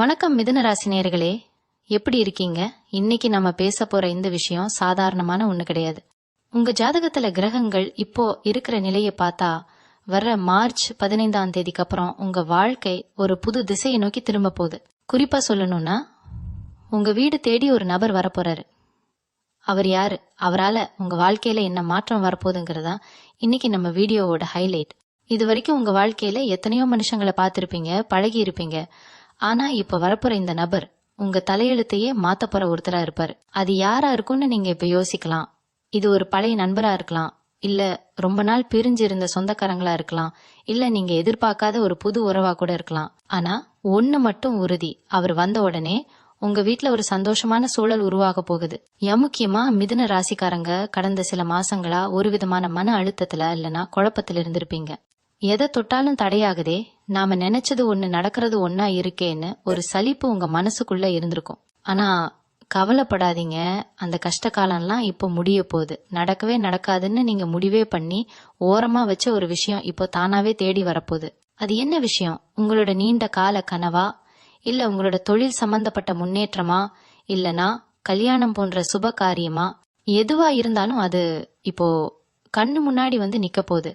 வணக்கம் மிதுன ராசி நேயர்களே, எப்படி இருக்கீங்க? இன்னைக்கு நம்ம பேச போற இந்த விஷயம் சாதாரணமான ஒண்ணு கிடையாது. உங்க ஜாதகத்துல கிரகங்கள் இப்போ இருக்கிற நிலையை பார்த்தா வர்ற மார்ச் 15ஆம் தேதிக்கு அப்புறம் உங்க வாழ்க்கை ஒரு புது திசையை நோக்கி திரும்ப போகுது. குறிப்பா சொல்லணும்னா, உங்க வீடு தேடி ஒரு நபர் வரப்போறாரு. அவர் யாரு, அவரால உங்க வாழ்க்கையில என்ன மாற்றம் வரப்போகுதுங்கிறதா இன்னைக்கு நம்ம வீடியோவோட ஹைலைட். இது வரைக்கும் உங்க வாழ்க்கையில எத்தனையோ மனுஷங்களை பார்த்திருப்பீங்க, பழகி இருப்பீங்க. ஆனா இப்ப வரப்போற இந்த நபர் உங்க தலையெழுத்தையே மாத்த போற ஒருத்தரா இருப்பாரு. அது யாரா இருக்கும்னு நீங்க இப்ப யோசிக்கலாம். இது ஒரு பழைய நண்பரா இருக்கலாம், இல்ல ரொம்ப நாள் பிரிஞ்சு இருந்த சொந்தக்காரங்களா இருக்கலாம், இல்ல நீங்க எதிர்பார்க்காத ஒரு புது உறவா கூட இருக்கலாம். ஆனா ஒண்ணு மட்டும் உறுதி, அவர் வந்த உடனே உங்க வீட்ல ஒரு சந்தோஷமான சூழல் உருவாக போகுது. முக்கியமா மிதுன ராசிக்காரங்க கடந்த சில மாசங்களா ஒரு விதமான மன அழுத்தத்துல இல்லனா குழப்பத்துல இருந்திருப்பீங்க. எதை தொட்டாலும் தடையாகுதே, நாம நினைச்சது ஒண்ணு நடக்கிறது ஒன்னா இருக்கேன்னு ஒரு சலிப்பு உங்க மனசுக்குள்ள இருந்திருக்கும். ஆனா கவலைப்படாதீங்க, அந்த கஷ்ட காலம்லாம் இப்போ முடிய போகுது. நடக்கவே நடக்காதுன்னு நீங்க முடிவே பண்ணி ஓரமா வச்ச ஒரு விஷயம் இப்போ தானாவே தேடி வரப்போகுது. அது என்ன விஷயம்? உங்களோட நீண்ட கால கனவா, இல்ல உங்களோட தொழில் சம்பந்தப்பட்ட முன்னேற்றமா, இல்லனா கல்யாணம் போன்ற சுப காரியமா? எதுவா இருந்தாலும் அது இப்போ கண்ணு முன்னாடி வந்து நிக்க போகுது.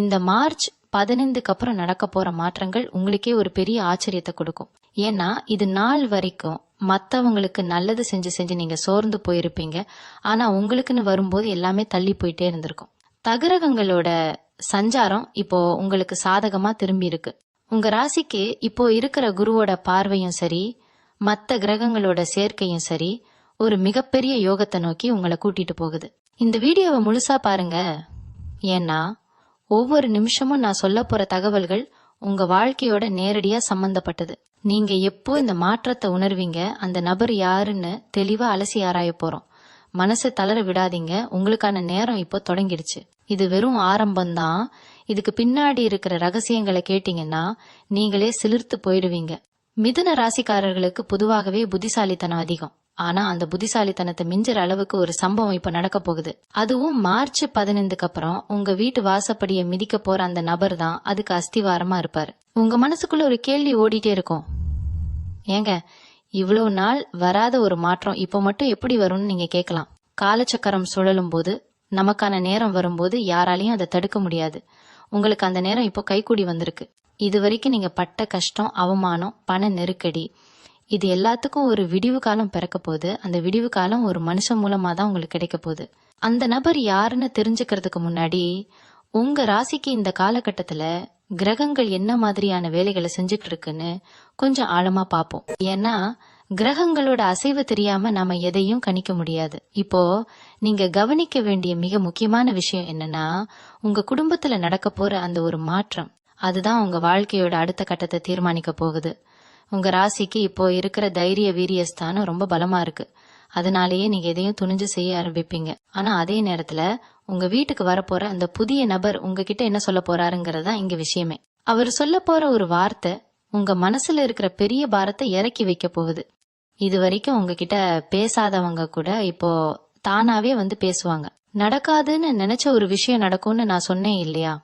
இந்த மார்ச் 15க்கு அப்புறம் நடக்க போற மாற்றங்கள் உங்களுக்கே ஒரு பெரிய ஆச்சரியத்தை கொடுக்கும். ஏன்னா இது நாள் வரைக்கும் மத்தவங்களுக்கு நல்லது செஞ்சு செஞ்சு நீங்க சோர்ந்து போயிருப்பீங்க. ஆனா உங்களுக்குன்னு வரும்போது எல்லாமே தள்ளி போயிட்டே இருந்திருக்கும். தகரகங்களோட சஞ்சாரம் இப்போ உங்களுக்கு சாதகமா திரும்பி இருக்கு. உங்க ராசிக்கு இப்போ இருக்கிற குருவோட பார்வையும் சரி, மத்த கிரகங்களோட சேர்க்கையும் சரி, ஒரு மிகப்பெரிய யோகத்தை நோக்கி உங்களை கூட்டிட்டு போகுது. இந்த வீடியோவை முழுசா பாருங்க. ஏன்னா ஒவ்வொரு நிமிஷமும் நான் சொல்ல போற தகவல்கள் உங்க வாழ்க்கையோட நேரடியா சம்பந்தப்பட்டது. நீங்க எப்போ இந்த மாற்றத்தை உணர்வீங்க, அந்த நபர் யாருன்னு தெளிவா அலசி ஆராய போறோம். மனசை தளர விடாதீங்க, உங்களுக்கான நேரம் இப்போ தொடங்கிடுச்சு. இது வெறும் ஆரம்பம்தான். இதுக்கு பின்னாடி இருக்கிற ரகசியங்களை கேட்டீங்கன்னா நீங்களே சிலிர்த்து போயிடுவீங்க. மிதுன ராசிக்காரர்களுக்கு பொதுவாகவே புத்திசாலித்தனம் அதிகம். ஆனா அந்த புத்திசாலித்தனத்தை மிஞ்சுற அளவுக்கு ஒரு சம்பவம் இப்ப நடக்க போகுது. அதுவும் மார்ச் 15க்கு அப்புறம் உங்க வீட்டு வாசப்படியை மிதிக்க போற அந்த நபர் தான் அதுக்கு அஸ்திவாரமா இருப்பாரு. உங்க மனசுக்குள்ள ஒரு கேள்வி ஓடிட்டே இருக்கும், ஏங்க இவ்வளவு நாள் வராத ஒரு மாற்றம் இப்ப மட்டும் எப்படி வரும்னு நீங்க கேட்கலாம். காலச்சக்கரம் சுழலும் போது, நமக்கான நேரம் வரும்போது யாராலையும் அதை தடுக்க முடியாது. உங்களுக்கு அந்த நேரம் இப்போ கைகூடி வந்திருக்கு. இது வரைக்கும் நீங்க பட்ட கஷ்டம், அவமானம், பண நெருக்கடி, இது எல்லாத்துக்கும் ஒரு விடிவு காலம் பிறக்க போகுது. அந்த விடிவு காலம் ஒரு மனுஷன் மூலமா தான் உங்களுக்கு கிடைக்க போகுது. அந்த நபர் யாருன்னு தெரிஞ்சுக்கிறதுக்கு முன்னாடி உங்க ராசிக்கு இந்த காலகட்டத்துல கிரகங்கள் என்ன மாதிரியான வேலைகளை செஞ்சுட்டு இருக்குன்னு கொஞ்சம் ஆழமா பார்ப்போம். ஏன்னா கிரகங்களோட அசைவு தெரியாம நாம எதையும் கணிக்க முடியாது. இப்போ நீங்க கவனிக்க வேண்டிய மிக முக்கியமான விஷயம் என்னன்னா, உங்க குடும்பத்துல நடக்க போற அந்த ஒரு மாற்றம், அதுதான் உங்க வாழ்க்கையோட அடுத்த கட்டத்தை தீர்மானிக்க போகுது. உங்க ராசிக்கு இப்போ இருக்கிற தைரிய வீரியஸ்தானம் ரொம்ப பலமா இருக்கு. அதனாலேயே நீங்க எதையும் துணிஞ்சு செய்ய ஆரம்பிப்பீங்க. ஆனா அதே நேரத்துல உங்க வீட்டுக்கு வரப்போற அந்த புதிய நபர் உங்ககிட்ட என்ன சொல்ல போறாருங்கிறதா இங்க விஷயமே. அவர் சொல்ல போற ஒரு வார்த்தை உங்க மனசுல இருக்கிற பெரிய பாரத்தை இறக்கி வைக்க போகுது. இது வரைக்கும் உங்ககிட்ட பேசாதவங்க கூட இப்போ தானாவே வந்து பேசுவாங்க. நடக்காதுன்னு நினைச்ச ஒரு விஷயம் நடக்கும்னு நான் சொன்னேன் இல்லையா,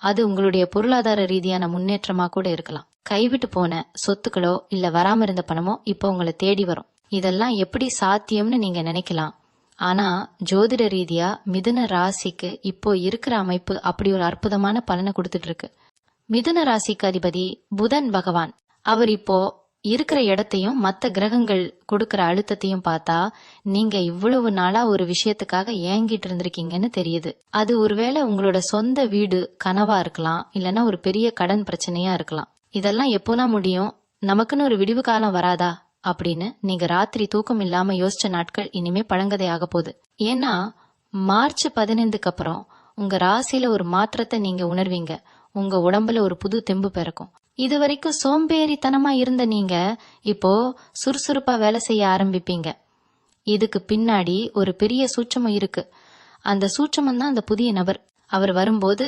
அது உங்களுடைய பொருளாதார ரீதியான முன்னேற்றமா கூட இருக்கலாம். கைவிட்டு போன சொத்துக்களோ இல்ல வராம இருந்த பணமோ இப்போ உங்களை தேடி வரும். இதெல்லாம் எப்படி சாத்தியம்னு நீங்க நினைக்கலாம். ஆனா ஜோதிட ரீதியா மிதுன ராசிக்கு இப்போ இருக்கிற அமைப்பு அப்படி ஒரு அற்புதமான பலனை கொடுத்துட்டு இருக்கு. மிதுன ராசிக்கு அதிபதி புதன் பகவான். அவர் இப்போ இருக்கிற இடத்தையும் மத்த கிரகங்கள் கொடுக்கற அழுத்தத்தையும் பார்த்தா நீங்க இவ்வளவு நாளா ஒரு விஷயத்துக்காக ஏங்கிட்டு இருந்திருக்கீங்கன்னு தெரியுது. அது ஒருவேளை உங்களோட சொந்த வீடு கனவா இருக்கலாம், இல்லனா ஒரு பெரிய கடன் பிரச்சனையா இருக்கலாம். இதெல்லாம் எப்போலாம் முடியும், நமக்குன்னு ஒரு விடிவு காலம் வராதா அப்படின்னு நீங்க ராத்திரி தூக்கம் இல்லாம யோசிச்ச நாட்கள் இனிமே பழங்கதை ஆக போகுது. ஏன்னா மார்ச் 15க்கு அப்புறம் உங்க ராசியில ஒரு மாற்றத்தை நீங்க உணர்வீங்க. உங்க உடம்புல ஒரு புது தெம்பு பிறக்கும். இது வரைக்கும் சோம்பேறித்தனமா இருந்த நீங்க இப்போ சுறுசுறுப்பா வேலை செய்ய ஆரம்பிப்பீங்க. இதுக்கு பின்னாடி ஒரு பெரிய சூட்சமம் இருக்கு. அந்த சூட்சமம் தான் அந்த புதிய நபர். அவர் வரும்போது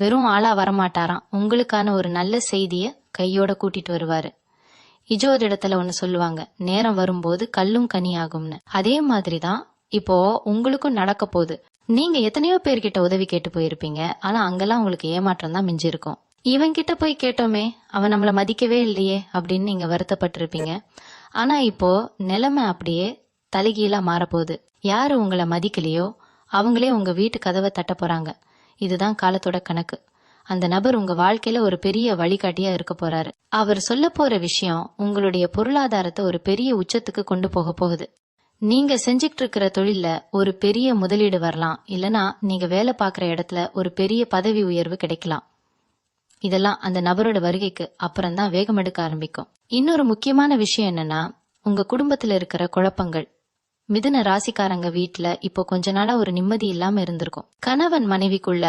வெறும் ஆளா வரமாட்டாராம், உங்களுக்கான ஒரு நல்ல செய்திய கையோட கூட்டிட்டு வருவாரு. இஜோர் இடத்துல ஒண்ணு சொல்லுவாங்க, நேரம் வரும்போது கல்லும் கனியாகும்னு. அதே மாதிரிதான் இப்போ உங்களுக்கும் நடக்க போகுது. நீங்க எத்தனையோ பேர்கிட்ட உதவி கேட்டு போயிருப்பீங்க, ஆனா அங்கெல்லாம் உங்களுக்கு ஏமாற்றம் தான் மிஞ்சி இருக்கும். இவன்கிட்ட போய் கேட்டோமே, அவன் நம்மள மதிக்கவே இல்லையே அப்படின்னு நீங்க வருத்தப்பட்டிருப்பீங்க. ஆனா இப்போ நிலைமை அப்படியே தலைகீழா மாறப்போகுது. யாரு உங்களை மதிக்கலையோ அவங்களே உங்க வீட்டு கதவை தட்ட போறாங்க. இதுதான் காலத்தோட கணக்கு. அந்த நபர் உங்க வாழ்க்கையில ஒரு பெரிய வழிகாட்டியா இருக்க போறாரு. அவர் சொல்ல போற விஷயம் உங்களுடைய பொருளாதாரத்தை ஒரு பெரிய உச்சத்துக்கு கொண்டு போக போகுது. நீங்க செஞ்சுக்கிட்டு இருக்கிற தொழில்ல ஒரு பெரிய முதலீடு வரலாம், இல்லனா நீங்க வேலை பார்க்குற இடத்துல ஒரு பெரிய பதவி உயர்வு கிடைக்கலாம். இதெல்லாம் அந்த நபரோட வருகைக்கு அப்புறம் தான் வேகம் எடுக்க ஆரம்பிக்கும். இன்னொரு முக்கியமான விஷயம் என்னன்னா, உங்க குடும்பத்துல இருக்கிற குழப்பங்கள். மிதுன ராசிக்காரங்க வீட்டுல இப்போ கொஞ்ச நாளா ஒரு நிம்மதி இல்லாம இருந்திருக்கும். கணவன் மனைவிக்குள்ள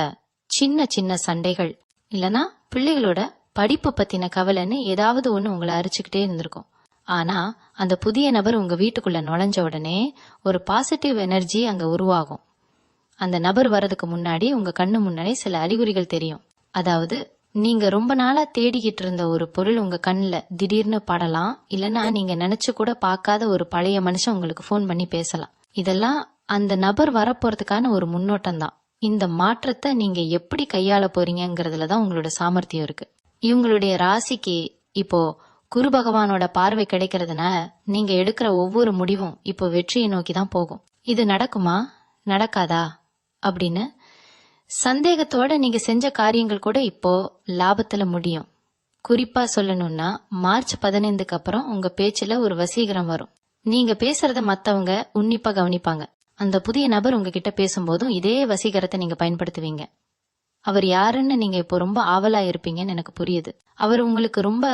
சின்ன சின்ன சண்டைகள், இல்லனா பிள்ளைகளோட படிப்பு பத்தின கவலைன்னு ஏதாவது ஒண்ணு உங்களை அரிச்சுக்கிட்டே இருந்திருக்கும். ஆனா அந்த புதிய நபர் உங்க வீட்டுக்குள்ள நுழைஞ்ச உடனே ஒரு பாசிட்டிவ் எனர்ஜி அங்க உருவாகும். அந்த நபர் வர்றதுக்கு முன்னாடி உங்க கண்ணு முன்னாடி சில அறிகுறிகள் தெரியும். அதாவது நீங்க ரொம்ப நாளா தேடிக்கிட்டு இருந்த ஒரு பொருள் உங்க கண்ணுல திடீர்னு படலாம், இல்லனா நீங்க நினைச்சு கூட பார்க்காத ஒரு பழைய மனுஷன் உங்களுக்கு போன் பண்ணி பேசலாம். இதெல்லாம் அந்த நபர் வரப்போறதுக்கான ஒரு முன்னோட்டம் தான். இந்த மாற்றத்தை நீங்க எப்படி கையாள போறீங்கிறதுலதான் உங்களோட சாமர்த்தியம் இருக்கு. இவங்களுடைய ராசிக்கு இப்போ குரு பகவானோட பார்வை கிடைக்கிறதுனால நீங்க எடுக்கிற ஒவ்வொரு முடிவும் இப்போ வெற்றியை நோக்கி தான் போகும். இது நடக்குமா நடக்காதா அப்படின்னு சந்தேகத்தோட நீங்க செஞ்ச காரியங்கள் கூட இப்போ லாபத்துல முடியும். குறிப்பா சொல்லணும்னா மார்ச் 15க்கு அப்புறம் உங்க பேச்சுல ஒரு வசீகரம் வரும். நீங்க பேசுறத மத்தவங்க உன்னிப்பா கவனிப்பாங்க. அந்த புதிய நபர் உங்ககிட்ட பேசும்போதும் இதே வசீகரத்தை நீங்க பயன்படுத்துவீங்க. அவர் யாருன்னு நீங்க இப்போ ரொம்ப ஆவலா இருப்பீங்கன்னு எனக்கு புரியுது. அவர் உங்களுக்கு ரொம்ப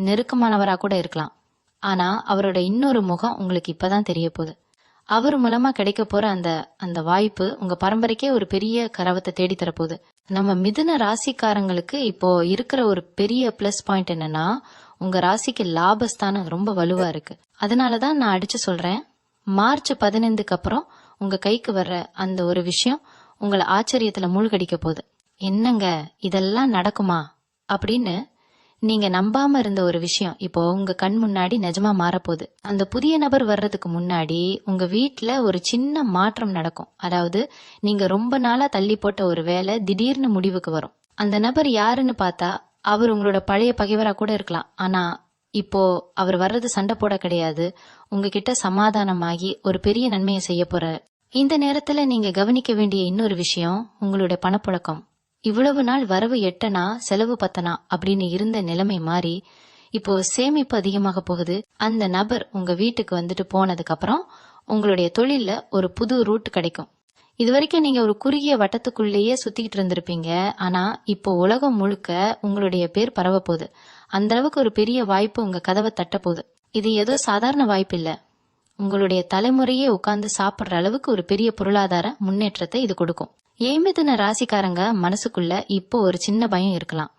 நெருக்கமானவரா கூட இருக்கலாம். ஆனா அவரோட இன்னொரு முகம் உங்களுக்கு இப்பதான் தெரிய போகுது. அவர் மூலமா கிடைக்க போற அந்த வாய்ப்பு உங்க பரம்பரைக்கே ஒரு பெரிய கரவத்தை தேடி தரப்போகுது. நம்ம மிதுன ராசிக்காரங்களுக்கு இப்போ இருக்கிற ஒரு பெரிய பிளஸ் பாயிண்ட் என்னன்னா, உங்க ராசிக்கு லாபஸ்தானம் ரொம்ப வலுவா இருக்கு. அதனாலதான் நான் அடிச்சு சொல்றேன், மார்ச் 15க்கு அப்புறம் உங்க கைக்கு வர்ற அந்த ஒரு விஷயம் உங்களை ஆச்சரியத்துல மூழ்கடிக்க போகுது. என்னங்க இதெல்லாம் நடக்குமா அப்படின்னு நீங்க நம்பாம இருந்த ஒரு விஷயம் இப்போ உங்க கண் முன்னாடி நிஜமா மாறப்போகுது. அந்த புதிய நபர் வர்றதுக்கு முன்னாடி உங்க வீட்டுல ஒரு சின்ன மாற்றம் நடக்கும். அதாவது நீங்க ரொம்ப நாளா தள்ளி போட்ட ஒரு வேலை திடீர்னு முடிவுக்கு வரும். அந்த நபர் யாருன்னு பார்த்தா அவர் உங்களோட பழைய பகைவரா கூட இருக்கலாம். ஆனா இப்போ அவர் வர்றது சண்டை போட கிடையாது, உங்ககிட்ட சமாதானமாகி ஒரு பெரிய நன்மையை செய்ய போறாரு. இந்த நேரத்துல நீங்க கவனிக்க வேண்டிய இன்னொரு விஷயம் உங்களுடைய பணப்புழக்கம். இவ்வளவு நாள் வரவு எட்டனா செலவு பத்தனா அப்படின்னு இருந்த நிலைமை மாறி இப்போ சேமிப்பு அதிகமாக போகுது. அந்த நபர் உங்க வீட்டுக்கு வந்துட்டு போனதுக்கு அப்புறம் உங்களுடைய தொழில்ல ஒரு புது ரூட் கிடைக்கும். இது வரைக்கும் நீங்க ஒரு குறுகிய வட்டத்துக்குள்ளேயே சுத்திக்கிட்டு இருந்திருப்பீங்க. ஆனா இப்போ உலகம் முழுக்க உங்களுடைய பேர் பரவ போகுது. அந்த அளவுக்கு ஒரு பெரிய வாய்ப்பு உங்க கதவை தட்ட போகுது. இது ஏதோ சாதாரண வாய்ப்பு இல்ல, உங்களுடைய தலைமுறையே உட்கார்ந்து சாப்பிடுற அளவுக்கு ஒரு பெரிய பொருளாதார முன்னேற்றத்தை இது கொடுக்கும். ஏமிதுன ராசிக்காரங்க மனசுக்குள்ள இப்போ ஒரு சின்ன பயம் இருக்கலாம்.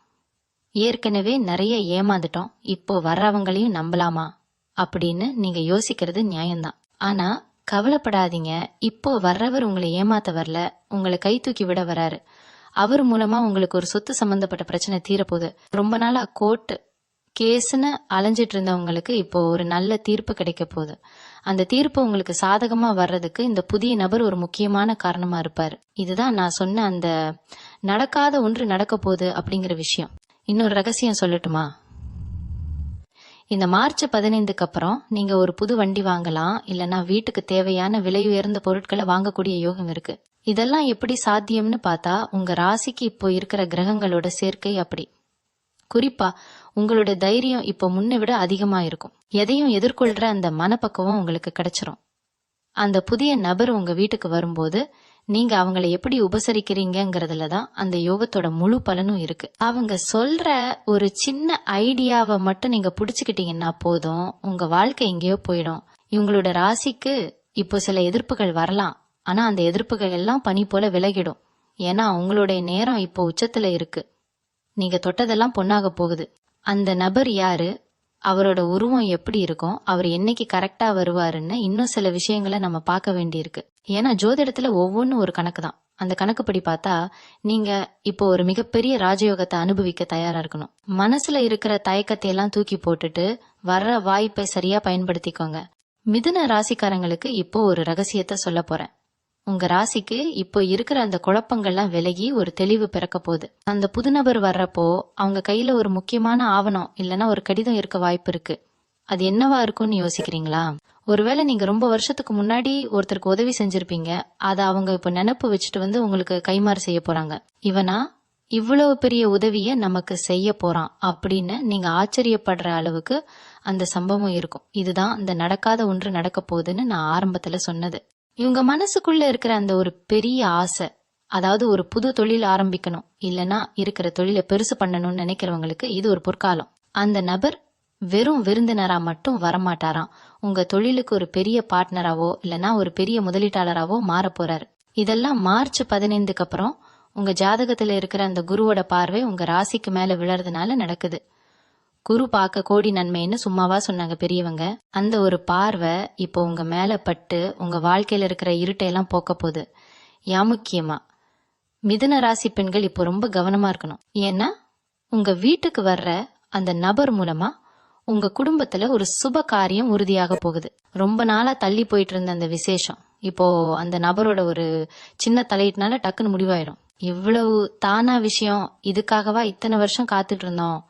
ஏற்கனவே நிறைய ஏமாந்துட்டோம், இப்போ வர்றவங்களையும் நம்பலாமா அப்படின்னு நீங்க யோசிக்கிறது நியாயம்தான். ஆனா கவலைப்படாதீங்க, இப்போ வர்றவர் உங்களை ஏமாத்த வரல, உங்களை கை தூக்கி விட வராரு. அவர் மூலமா உங்களுக்கு ஒரு சொத்து சம்பந்தப்பட்ட பிரச்சனை தீரப்போகுது. ரொம்ப நாளா கோர்ட் கேஸ்ன்னு அலைஞ்சிட்டு இருந்தவங்களுக்கு இப்போ ஒரு நல்ல தீர்ப்பு கிடைக்க போகுது. அந்த தீர்ப்பு உங்களுக்கு சாதகமா வர்றதுக்கு இந்த புதிய நபர் ஒரு முக்கியமான காரணமா இருப்பாரு. இதுதான் நான் சொன்ன அந்த நடக்காத ஒன்று நடக்க போகுது அப்படிங்கிற விஷயம். இன்னொரு ரகசியம் சொல்லட்டுமா? இந்த மார்ச் 15க்கு அப்புறம் நீங்க ஒரு புது வண்டி வாங்கலாம், இல்லனா வீட்டுக்கு தேவையான விலை உயர்ந்த பொருட்களை வாங்கக்கூடிய யோகம் இருக்கு. இதெல்லாம் எப்படி சாத்தியம்னு பார்த்தா உங்க ராசிக்கு இப்போ இருக்கிற கிரகங்களோட சேர்க்கை அப்படி. குறிப்பா உங்களோட தைரியம் இப்போ முன்ன விட அதிகமா இருக்கும். எதையும் எதிர்கொள்ற அந்த மனப்பக்குவம் உங்களுக்கு கிடைச்சிரும். அந்த புதிய நபர் உங்க வீட்டுக்கு வரும்போது நீங்க அவங்களை எப்படி உபசரிக்கிறீங்கிறதுலதான் அந்த யோகத்தோட முழு பலனும் இருக்கு. அவங்க சொல்ற ஒரு சின்ன ஐடியாவை மட்டும் நீங்க புடிச்சுக்கிட்டீங்கன்னா போதும், உங்க வாழ்க்கை எங்கேயோ போயிடும். இவங்களோட ராசிக்கு இப்போ சில எதிர்ப்புகள் வரலாம், ஆனா அந்த எதிர்ப்புகள் எல்லாம் பனி போல விலகிடும். ஏன்னா உங்களுடைய நேரம் இப்போ உச்சத்துல இருக்கு. நீங்க தொட்டதெல்லாம் பொண்ணாக போகுது. அந்த நபர் யாரு, அவரோட உருவம் எப்படி இருக்கும், அவர் என்னைக்கு கரெக்டா வருவாருன்னு இன்னும் சில விஷயங்களை நம்ம பார்க்க வேண்டியிருக்கு. ஏன்னா ஜோதிடத்துல ஒவ்வொன்றும் ஒரு கணக்கு தான். அந்த கணக்குப்படி பார்த்தா நீங்க இப்போ ஒரு மிகப்பெரிய ராஜயோகத்தை அனுபவிக்க தயாரா இருக்கணும். மனசுல இருக்கிற தயக்கத்தை எல்லாம் தூக்கி போட்டுட்டு வர்ற வாய்ப்பை சரியா பயன்படுத்திக்கோங்க. மிதுன ராசிக்காரங்களுக்கு இப்போ ஒரு ரகசியத்தை சொல்ல போறேன். உங்க ராசிக்கு இப்போ இருக்கிற அந்த குழப்பங்கள்லாம் விலகி ஒரு தெளிவு பிறக்க போகுது. அந்த புது நபர் வர்றப்போ அவங்க கையில ஒரு முக்கியமான ஆவணம் இல்லைன்னா ஒரு கடிதம் இருக்க வாய்ப்பு இருக்கு. அது என்னவா இருக்கும்னு யோசிக்கிறீங்களா? ஒருவேளை நீங்க ரொம்ப வருஷத்துக்கு முன்னாடி ஒருத்தருக்கு உதவி செஞ்சிருப்பீங்க. அதை அவங்க இப்ப நினைப்பு வச்சுட்டு வந்து உங்களுக்கு கைமாறு செய்ய போறாங்க. இவனா இவ்வளவு பெரிய உதவிய நமக்கு செய்ய போறான் அப்படின்னு நீங்க ஆச்சரியப்படுற அளவுக்கு அந்த சம்பவம் இருக்கும். இதுதான் அந்த நடக்காத ஒன்று நடக்க போகுதுன்னு நான் ஆரம்பத்துல சொன்னது. இவங்க மனசுக்குள்ள இருக்கிற அந்த ஒரு பெரிய ஆசை, அதாவது ஒரு புது தொழில் ஆரம்பிக்கணும் இல்லனா இருக்கிற தொழிலை பெருசு பண்ணணும்னு நினைக்கிறவங்களுக்கு இது ஒரு பொற்காலம். அந்த நபர் வெறும் விருந்தினரா மட்டும் வரமாட்டாராம். உங்க தொழிலுக்கு ஒரு பெரிய பார்ட்னராவோ இல்லனா ஒரு பெரிய முதலீட்டாளராவோ மாற போறாரு. இதெல்லாம் மார்ச் 15க்கு அப்புறம் உங்க ஜாதகத்துல இருக்கிற அந்த குருவோட பார்வை உங்க ராசிக்கு மேல விழறதுனால நடக்குது. குரு பார்க்க கோடி நன்மைன்னு சும்மாவா சொன்னாங்க பெரியவங்க? அந்த ஒரு பார்வை இப்போ உங்க மேல பட்டு உங்க வாழ்க்கையில இருக்கிற இருட்டையெல்லாம் போக்க போகுது. முக்கியமா மிதுன ராசி பெண்கள் இப்போ ரொம்ப கவனமா இருக்கணும். ஏன்னா உங்க வீட்டுக்கு வர்ற அந்த நபர் மூலமா உங்க குடும்பத்துல ஒரு சுப காரியம் உறுதியாக போகுது. ரொம்ப நாளா தள்ளி போயிட்டு இருந்த அந்த விசேஷம் இப்போ அந்த நபரோட ஒரு சின்ன தலையிட்டனால டக்குன்னு முடிவாயிடும். இவ்வளவு தானா விஷயம், இதுக்காகவா இத்தனை வருஷம் காத்துட்டு இருந்தோம்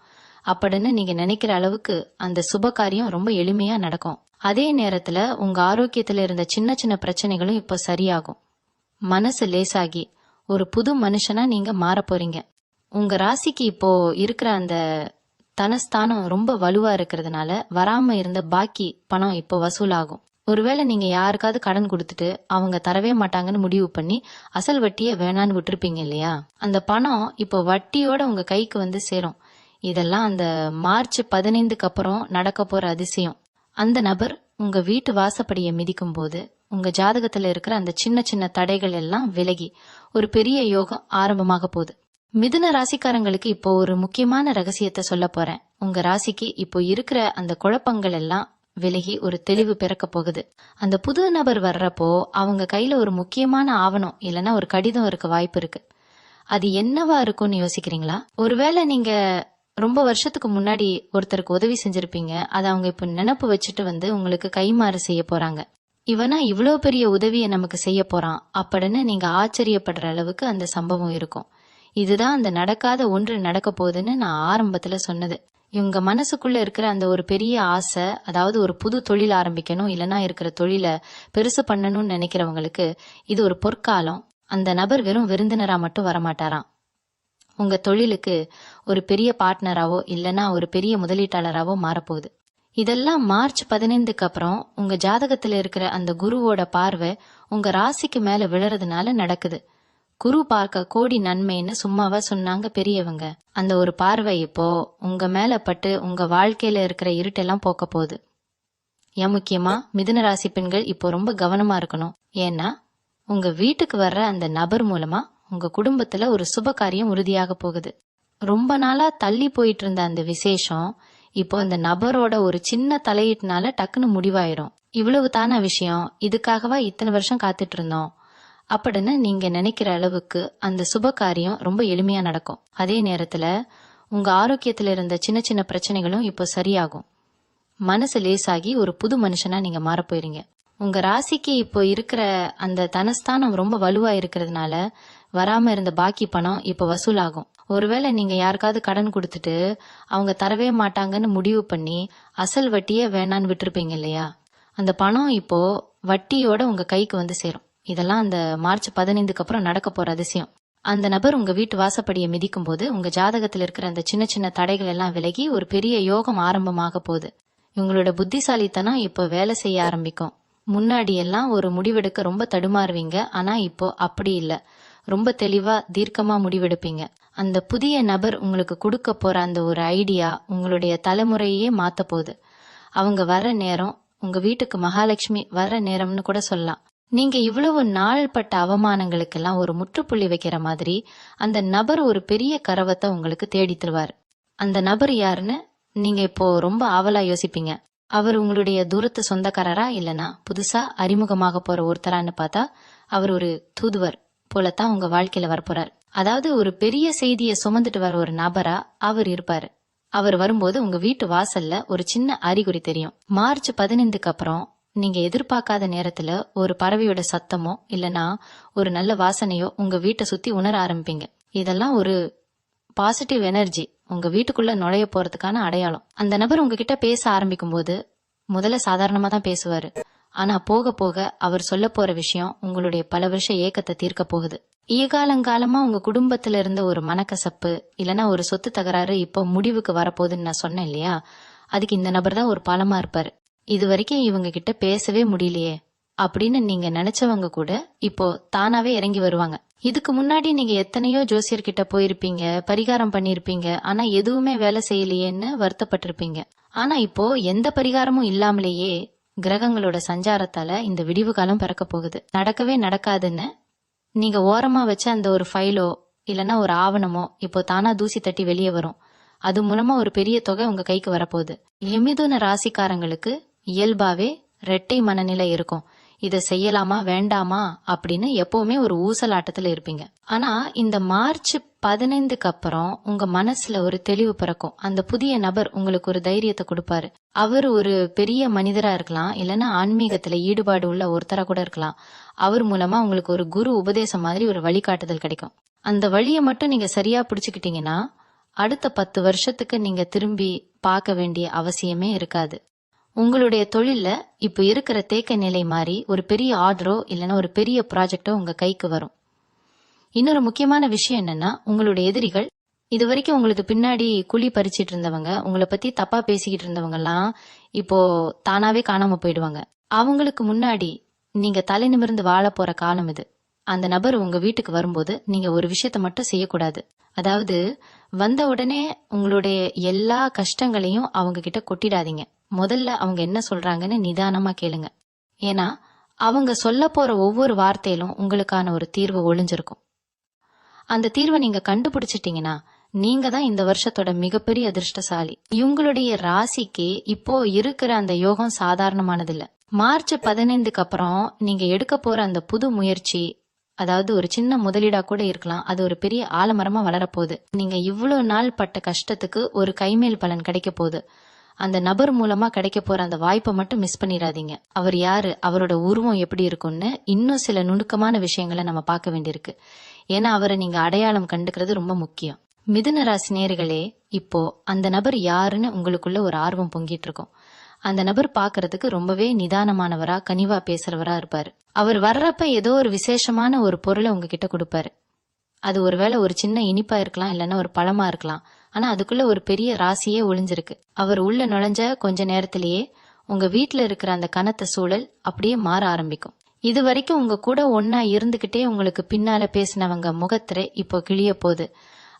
அப்படின்னு நீங்க நினைக்கிற அளவுக்கு அந்த சுப காரியம் ரொம்ப எளிமையா நடக்கும். அதே நேரத்துல உங்க ஆரோக்கியத்துல இருந்த சின்ன சின்ன பிரச்சனைகளும் இப்போ சரியாகும். மனசு லேசாகி ஒரு புது மனுஷனா நீங்க மாற போறீங்க. உங்க ராசிக்கு இப்போ இருக்கிற அந்த தனஸ்தானம் ரொம்ப வலுவா இருக்கிறதுனால வராம இருந்த பாக்கி பணம் இப்போ வசூலாகும். ஒருவேளை நீங்க யாருக்காவது கடன் கொடுத்துட்டு அவங்க தரவே மாட்டாங்கன்னு முடிவு பண்ணி அசல் வட்டியை வேணான்னு விட்டுருப்பீங்க இல்லையா? அந்த பணம் இப்போ வட்டியோட உங்க கைக்கு வந்து சேரும். இதெல்லாம் அந்த மார்ச் 15க்கு அப்புறம் நடக்க போற அதிசயம். அந்த நபர் உங்க வீட்டு வாசப்படியை மிதிக்கும் போது உங்க ஜாதகத்துல இருக்கிற அந்த சின்ன சின்ன தடைகள் எல்லாம் விலகி ஒரு பெரிய யோகம் ஆரம்பமாக போகுது. மிதுன ராசிக்காரங்களுக்கு இப்போ ஒரு முக்கியமான ரகசியத்தை சொல்ல போறேன். உங்க ராசிக்கு இப்போ இருக்கிற அந்த குழப்பங்கள் எல்லாம் விலகி ஒரு தெளிவு பிறக்க போகுது. அந்த புது நபர் வர்றப்போ அவங்க கையில ஒரு முக்கியமான ஆவணம் இல்லைன்னா ஒரு கடிதம் இருக்க வாய்ப்பு இருக்கு. அது என்னவா இருக்கும்னு யோசிக்கிறீங்களா? ஒருவேளை நீங்க ரொம்ப வருஷத்துக்கு முன்னாடி ஒருத்தருக்கு உதவி செஞ்சிருப்பீங்க. அதை அவங்க இப்ப நினைப்பு வச்சுட்டு வந்து உங்களுக்கு கைமாறு செய்ய போறாங்க. இவனா இவ்வளவு பெரிய உதவியை நமக்கு செய்ய போறான் அப்படின்னு நீங்க ஆச்சரியப்படுற அளவுக்கு அந்த சம்பவம் இருக்கும். இதுதான் அந்த நடக்காத ஒன்று நடக்க போகுதுன்னு நான் ஆரம்பத்துல சொன்னது. இவங்க மனசுக்குள்ள இருக்கிற அந்த ஒரு பெரிய ஆசை, அதாவது ஒரு புது தொழில் ஆரம்பிக்கணும் இல்லைன்னா இருக்கிற தொழிலை பெருசு பண்ணணும்னு நினைக்கிறவங்களுக்கு இது ஒரு பொற்காலம். அந்த நபர் வெறும் விருந்தினரா மட்டும் வரமாட்டாராம். உங்க தொழிலுக்கு ஒரு பெரிய பார்ட்னராவோ இல்லைன்னா ஒரு பெரிய முதலீட்டாளராவோ மாறப்போகுது. இதெல்லாம் மார்ச் 15க்கு அப்புறம் உங்க ஜாதகத்துல இருக்கிற அந்த குருவோட பார்வை உங்க ராசிக்கு மேல விழறதுனால நடக்குது. குரு பார்க்க கோடி நன்மைன்னு சும்மாவா சொன்னாங்க பெரியவங்க? அந்த ஒரு பார்வை இப்போ உங்க மேல பட்டு உங்க வாழ்க்கையில இருக்கிற இருட்டெல்லாம் போக்க போகுது. முக்கியமா மிதுன ராசி பெண்கள் இப்போ ரொம்ப கவனமா இருக்கணும். ஏன்னா உங்க வீட்டுக்கு வர்ற அந்த நபர் மூலமா உங்க குடும்பத்துல ஒரு சுப காரியம் உறுதியாக போகுது. ரொம்ப நாளா தள்ளி போயிட்டு இருந்த அந்த விசேஷம் இப்போ அந்த நபரோட ஒரு சின்ன தலையீட்டுனால டக்குன்னு முடிவாயிரும். இவ்வளவு தானா விஷயம், இதுக்காகவா இத்தனை வருஷம் காத்துட்டு இருந்தோம் அப்படின்னு நீங்க நினைக்கிற அளவுக்கு அந்த சுப காரியம் ரொம்ப எளிமையா நடக்கும். அதே நேரத்துல உங்க ஆரோக்கியத்துல இருந்த சின்ன சின்ன பிரச்சனைகளும் இப்போ சரியாகும். மனசு லேசாகி ஒரு புது மனுஷனா நீங்க மாற போயிருங்க. உங்க ராசிக்கு இப்போ இருக்கிற அந்த தனஸ்தானம் ரொம்ப வலுவா இருக்கிறதுனால வராம இருந்த பாக்கி பணம் இப்போ வசூலாகும். ஒருவேளை நீங்க யாருக்காவது கடன் கொடுத்துட்டு அவங்க தரவே மாட்டாங்கன்னு முடிவு பண்ணி அசல் வட்டியை வேணான்னு விட்டுருப்பீங்க இல்லையா? அந்த பணம் இப்போ வட்டியோட உங்க கைக்கு வந்து சேரும். இதெல்லாம் அந்த மார்ச் 15க்கு அப்புறம் நடக்க போற அதிசயம். அந்த நபர் உங்க வீட்டு வாசப்படியை மிதிக்கும் போது உங்க ஜாதகத்துல இருக்கிற அந்த சின்ன சின்ன தடைகள் எல்லாம் விலகி ஒரு பெரிய யோகம் ஆரம்பமாக போகுது. இவங்களோட புத்திசாலித்தனம் இப்போ வேலை செய்ய ஆரம்பிக்கும். முன்னாடி எல்லாம் ஒரு முடிவெடுக்க ரொம்ப தடுமாறுவீங்க. ஆனா இப்போ அப்படி இல்ல, ரொம்ப தெளிவா தீர்க்கமா முடிவெடுப்பீங்க. அந்த புதிய நபர் உங்களுக்கு கொடுக்க போற அந்த ஒரு ஐடியா உங்களுடைய தலைமுறையே மாத்த போகுது. அவங்க வர்ற நேரம் உங்க வீட்டுக்கு மகாலட்சுமி வர்ற நேரம்னு கூட சொல்லலாம். நீங்க இவ்வளவு நாள் பட்ட அவமானங்களுக்கெல்லாம் ஒரு முற்றுப்புள்ளி வைக்கிற மாதிரி அந்த நபர் ஒரு பெரிய கரவத்தை உங்களுக்கு தேடி தருவார். அந்த நபர் யாருன்னு நீங்க இப்போ ரொம்ப ஆவலா யோசிப்பீங்க. அவர் உங்களுடைய தூரத்து சொந்தக்காரரா இல்லனா புதுசா அறிமுகமாக போற ஒருத்தரான்னு பார்த்தா அவர் ஒரு தூதுவர் போலத்தான் உங்க வாழ்க்கையில வரப்போறார். அதாவது ஒரு பெரிய செய்தியை சுமந்துட்டு வர ஒரு நபரா அவர் இருப்பாரு. அவர் வரும்போது உங்க வீட்டு வாசல்ல ஒரு சின்ன அறிகுறி தெரியும். மார்ச் 15க்கு அப்புறம் நீங்க எதிர்பார்க்காத நேரத்துல ஒரு பறவையோட சத்தமோ இல்லனா ஒரு நல்ல வாசனையோ உங்க வீட்டை சுத்தி உணர ஆரம்பிப்பீங்க. இதெல்லாம் ஒரு பாசிட்டிவ் எனர்ஜி உங்க வீட்டுக்குள்ள நுழைய போறதுக்கான அடையாளம். அந்த நபர் உங்ககிட்ட பேச ஆரம்பிக்கும் போது முதல்ல சாதாரணமா தான் பேசுவாரு. ஆனா போக போக அவர் சொல்ல போற விஷயம் உங்களுடைய பல வருஷ ஏக்கத்தை தீர்க்க போகுது. ஈகாலங்காலமா உங்க குடும்பத்துல இருந்த ஒரு மனக்கசப்பு இல்லனா ஒரு சொத்து தகராறு இப்போ முடிவுக்கு வரப்போகுதுன்னு நான் சொன்னேன் இல்லையா, அதுக்கு இந்த நபர் தான் ஒரு பாலமா இருப்பாரு. இது வரைக்கும் இவங்க கிட்ட பேசவே முடியலையே அப்படின்னு நீங்க நினைச்சவங்க கூட இப்போ தானாவே இறங்கி வருவாங்க. இதுக்கு முன்னாடி நீங்க எத்தனையோ ஜோசியர்கிட்ட போயிருப்பீங்க, பரிகாரம் பண்ணிருப்பீங்க, ஆனா எதுவுமே வேலை செய்யலையேன்னு வருத்தப்பட்டிருப்பீங்க. ஆனா இப்போ எந்த பரிகாரமும் இல்லாமலேயே கிரகங்களோட சஞ்சாரத்தால இந்த விடிவு காலம் பிறக்க போகுது. நடக்கவே நடக்காதுன்னு நீங்க ஓரமா வச்ச அந்த ஒரு ஃபைலோ இல்லனா ஒரு ஆவணமோ இப்போ தானா தூசி தட்டி வெளியே வரும். அது மூலமா ஒரு பெரிய தொகை உங்க கைக்கு வரப்போகுது. மிதுன ராசிக்காரங்களுக்கு இயல்பாவே ரெட்டை மனநிலை இருக்கும். இதை செய்யலாமா வேண்டாமா அப்படின்னு எப்பவுமே ஒரு ஊசலாட்டத்துல இருப்பீங்க. ஆனா இந்த மார்ச் 15க்கு அப்புறம் உங்க மனசுல ஒரு தெளிவு பிறக்கும். அந்த புதிய நபர் உங்களுக்கு ஒரு தைரியத்தை கொடுப்பாரு. அவர் ஒரு பெரிய மனிதரா இருக்கலாம், இல்லைன்னா ஆன்மீகத்துல ஈடுபாடு உள்ள ஒருத்தரா கூட இருக்கலாம். அவர் மூலமா உங்களுக்கு ஒரு குரு உபதேசம் மாதிரி ஒரு வழிகாட்டுதல் கிடைக்கும். அந்த வழியை மட்டும் நீங்க சரியா பிடிச்சுக்கிட்டீங்கன்னா அடுத்த 10 வருஷத்துக்கு நீங்க திரும்பி பார்க்க வேண்டிய அவசியமே இருக்காது. உங்களுடைய தொழில்ல இப்ப இருக்கிற தேக்க நிலை மாதிரி ஒரு பெரிய ஆர்டரோ இல்லைன்னா ஒரு பெரிய ப்ராஜெக்டோ உங்க கைக்கு வரும். இன்னொரு முக்கியமான விஷயம் என்னன்னா, உங்களுடைய எதிரிகள் இது வரைக்கும் உங்களுக்கு பின்னாடி குழி பறிச்சிட்டு இருந்தவங்க, உங்களை பத்தி தப்பா பேசிக்கிட்டு இருந்தவங்க எல்லாம் இப்போ தானாவே காணாம போயிடுவாங்க. அவங்களுக்கு முன்னாடி நீங்க தலை நிமிர்ந்து வாழ போற காலம் இது. அந்த நபர் உங்க வீட்டுக்கு வரும்போது நீங்க ஒரு விஷயத்த மட்டும் செய்யக்கூடாது. அதாவது வந்த உடனே உங்களுடைய எல்லா கஷ்டங்களையும் அவங்க கிட்ட கொட்டிடாதீங்க. முதல்ல அவங்க என்ன சொல்றாங்கன்னு நிதானமா கேளுங்க. ஏன்னா அவங்க சொல்ல போற ஒவ்வொரு வார்த்தையிலும் உங்களுக்கான ஒரு தீர்வு ஒளிஞ்சிருக்கும். அந்த தீர்வை நீங்க கண்டுபிடிச்சிட்டீங்கன்னா நீங்க தான் இந்த வருஷத்தோட மிகப்பெரிய அதிர்ஷ்டசாலி. இவங்களுடைய ராசிக்கு இப்போ இருக்கிற அந்த யோகம் சாதாரணமானது இல்ல. மார்ச் 15க்கு அப்புறம் நீங்க எடுக்க போற அந்த புது முயற்சி, அதாவது ஒரு சின்ன முதலீடா கூட இருக்கலாம், அது ஒரு பெரிய ஆலமரமா வளரப்போகுது. நீங்க இவ்வளவு நாள் பட்ட கஷ்டத்துக்கு ஒரு கைமேல் பலன் கிடைக்க போகுது. அந்த நபர் மூலமா கிடைக்க போற அந்த வாய்ப்பை மட்டும் மிஸ் பண்ணிடாதீங்க. அவர் யாரு, அவரோட உருவம் எப்படி இருக்கும்னு இன்னும் சில நுணுக்கமான விஷயங்களை நம்ம பார்க்க வேண்டியிருக்கு. ஏன்னா அவரை நீங்க அடையாளம் கண்டுக்கிறது ரொம்ப முக்கியம். மிதுன ராசி நேயர்களே, இப்போ அந்த நபர் யாருன்னு உங்களுக்குள்ள ஒரு ஆர்வம் பொங்கிட்டு இருக்கும். அந்த நபர் பாக்குறதுக்கு ரொம்பவே நிதானமானவரா கனிவா பேசுறவரா இருப்பாரு. அவர் வர்றப்ப ஏதோ ஒரு விசேஷமான ஒரு பொருளை உங்ககிட்ட கொடுப்பாரு. அது ஒருவேளை ஒரு சின்ன இனிப்பா இருக்கலாம், இல்லைன்னா ஒரு பழமா இருக்கலாம். ஆனா அதுக்குள்ள ஒரு பெரிய ராசியே ஒளிஞ்சிருக்கு. அவர் உள்ள நுழைஞ்ச கொஞ்ச நேரத்திலேயே உங்க வீட்டுல இருக்கிற அந்த கனத்த சூழல் அப்படியே மாற ஆரம்பிக்கும். இது வரைக்கும் உங்க கூட ஒன்னா இருந்துகிட்டே உங்களுக்கு பின்னால பேசினவங்க முகத்திரை இப்போ கிழிய போகுது.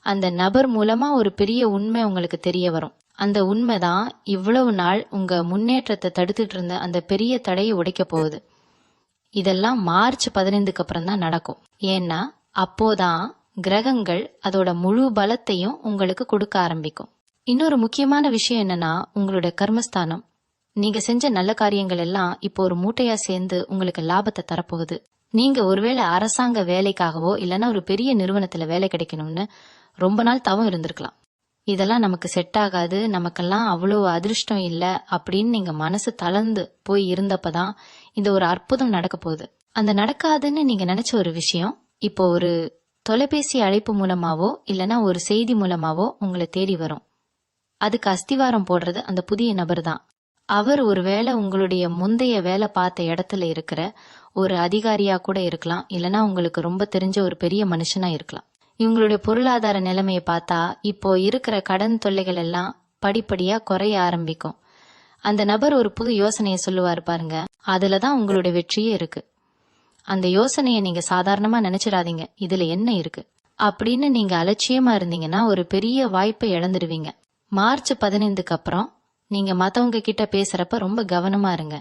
அந்த நபர் மூலமா ஒரு பெரிய உண்மை உங்களுக்கு தெரிய வரும். அந்த உண்மைதான் இவ்வளவு நாள் உங்க முன்னேற்றத்தை தடுத்துட்டு இருந்த அந்த பெரிய தடையை உடைக்க போகுது. இதெல்லாம் மார்ச் 15க்கு அப்புறம் தான் நடக்கும். ஏன்னா அப்போதான் கிரகங்கள் அதோட முழு பலத்தையும் உங்களுக்கு கொடுக்க ஆரம்பிக்கும். இன்னொரு முக்கியமான விஷயம் என்னன்னா, உங்களுடைய கர்மஸ்தானம், நீங்க செஞ்ச நல்ல காரியங்கள் எல்லாம் இப்போ ஒரு மூட்டையா சேர்ந்து உங்களுக்கு லாபத்தை தரப்போகுது. நீங்க ஒருவேளை அரசாங்க வேலைக்காகவோ இல்லைன்னா ஒரு பெரிய நிறுவனத்துல வேலை கிடைக்கணும்னு ரொம்ப நாள் தவம் இருந்திருக்கலாம். இதெல்லாம் நமக்கு செட் ஆகாது, நமக்கெல்லாம் அவ்வளவு அதிர்ஷ்டம் இல்ல அப்படின்னு நீங்க மனசு தளர்ந்து போய் இருந்தப்பதான் இந்த ஒரு அற்புதம் நடக்க போகுது. அந்த நடக்காதுன்னு நீங்க நினைச்ச ஒரு விஷயம் இப்போ ஒரு தொலைபேசி அழைப்பு மூலமாவோ இல்லைன்னா ஒரு செய்தி மூலமாவோ உங்களை தேடி வரும். அதுக்கு அஸ்திவாரம் போடுறது அந்த புதிய நபர் தான். அவர் ஒருவேளை உங்களுடைய முந்தைய வேலை பார்த்த இடத்துல இருக்கிற ஒரு அதிகாரியா கூட இருக்கலாம், இல்லைன்னா உங்களுக்கு ரொம்ப தெரிஞ்ச ஒரு பெரிய மனுஷனா இருக்கலாம். இவங்களுடைய பொருளாதார நிலைமையை பார்த்தா இப்போ இருக்கிற கடன் தொல்லைகள் எல்லாம் படிப்படியா குறைய ஆரம்பிக்கும். அந்த நபர் ஒரு புது யோசனையை சொல்லுவார் பாருங்க, அதுலதான் உங்களுடைய வெற்றியே இருக்கு. அந்த யோசனையை நீங்க சாதாரணமா நினைச்சிடாதீங்க, இதுல என்ன இருக்கு அப்படின்னு நீங்க அலட்சியமா இருந்தீங்கன்னா ஒரு பெரிய வாய்ப்பை இழந்துடுவீங்க. மார்ச் 15க்கு அப்புறம் நீங்க மத்தவங்க கிட்ட பேசுறப்ப ரொம்ப கவனமா இருங்க.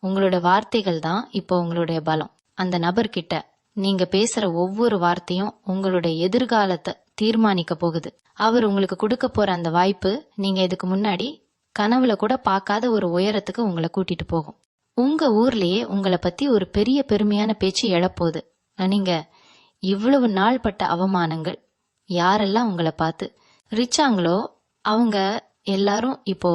உங்களோட வார்த்தைகள் தான் இப்போ உங்களுடைய பலம். அந்த நபர்கிட்ட நீங்க பேசுற ஒவ்வொரு வார்த்தையும் உங்களுடைய எதிர்காலத்தை தீர்மானிக்க போகுது. அவர் உங்களுக்கு கொடுக்க போற அந்த வாய்ப்பு நீங்க இதுக்கு முன்னாடி கனவுல கூட பார்க்காத ஒரு உயரத்துக்கு உங்களை கூட்டிட்டு போகும். உங்க ஊர்லயே உங்களை பத்தி ஒரு பெரிய பெருமையான பேச்சு எழப்போகுது. நீங்க இவ்வளவு நாள் பட்ட அவமானங்கள், யாரெல்லாம் உங்களை பார்த்து ரிச்சாங்களோ அவங்க எல்லாரும் இப்போ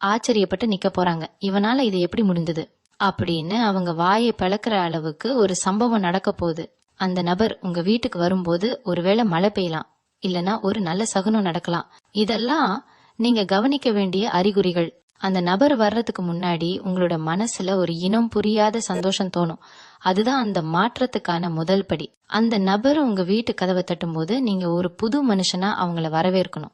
ஆச்சரியப்பட்டு நிக்க போறாங்க. இவனால இது எப்படி முடிந்தது அப்படின்னு அவங்க வாயை பிளக்கிற அளவுக்கு ஒரு சம்பவம் நடக்க போகுது. அந்த நபர் உங்க வீட்டுக்கு வரும்போது ஒருவேளை மழை பெய்யலாம், இல்லனா ஒரு நல்ல சகுனம் நடக்கலாம். இதெல்லாம் நீங்க கவனிக்க வேண்டிய அறிகுறிகள். அந்த நபர் வர்றதுக்கு முன்னாடி உங்களோட மனசுல ஒரு இனம் புரியாத சந்தோஷம் தோணும். அதுதான் அந்த மாற்றத்துக்கான முதல் படி. அந்த நபர் உங்க வீட்டு கதவை தட்டும் போது நீங்க ஒரு புது மனுஷனா அவங்கள வரவேற்கணும்.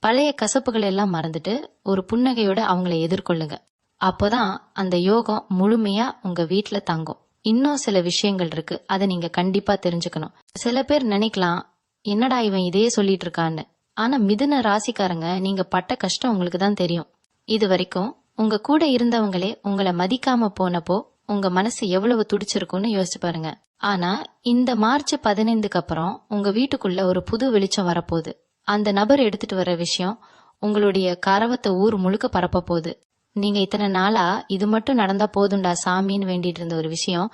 பழைய கசப்புகள் எல்லாம் மறந்துட்டு ஒரு புன்னகையோட அவங்கள எதிர்கொள்ளுங்க. அப்போதான் அந்த யோகம் முழுமையா உங்க வீட்டுல தங்கும். இன்னும் சில விஷயங்கள் இருக்கு, அதை நீங்க கண்டிப்பா தெரிஞ்சுக்கணும். சில பேர் நினைக்கலாம், என்னடா இவன் இதையே சொல்லிட்டு இருக்கான்னு. ஆனா மிதுன ராசிக்காரங்க, நீங்க பட்ட கஷ்டம் உங்களுக்கு தான் தெரியும். இது வரைக்கும் உங்க கூட இருந்தவங்களே உங்களை மதிக்காம போனப்போ உங்க மனசு எவ்வளவு துடிச்சிருக்கும்னு யோசிச்சு பாருங்க. ஆனா இந்த மார்ச் 15க்கு அப்புறம் உங்க வீட்டுக்குள்ள ஒரு புது வெளிச்சம் வரப்போகுது. அந்த நபர் எடுத்துட்டு வர்ற விஷயம் உங்களுடைய கரவத்தை ஊர் முழுக்க பரப்ப போகுது. நீங்க இத்தனை நாளா இது மட்டும் நடந்தா போதுண்டா சாமின்னு வேண்டிட்டு இருந்த ஒரு விஷயம்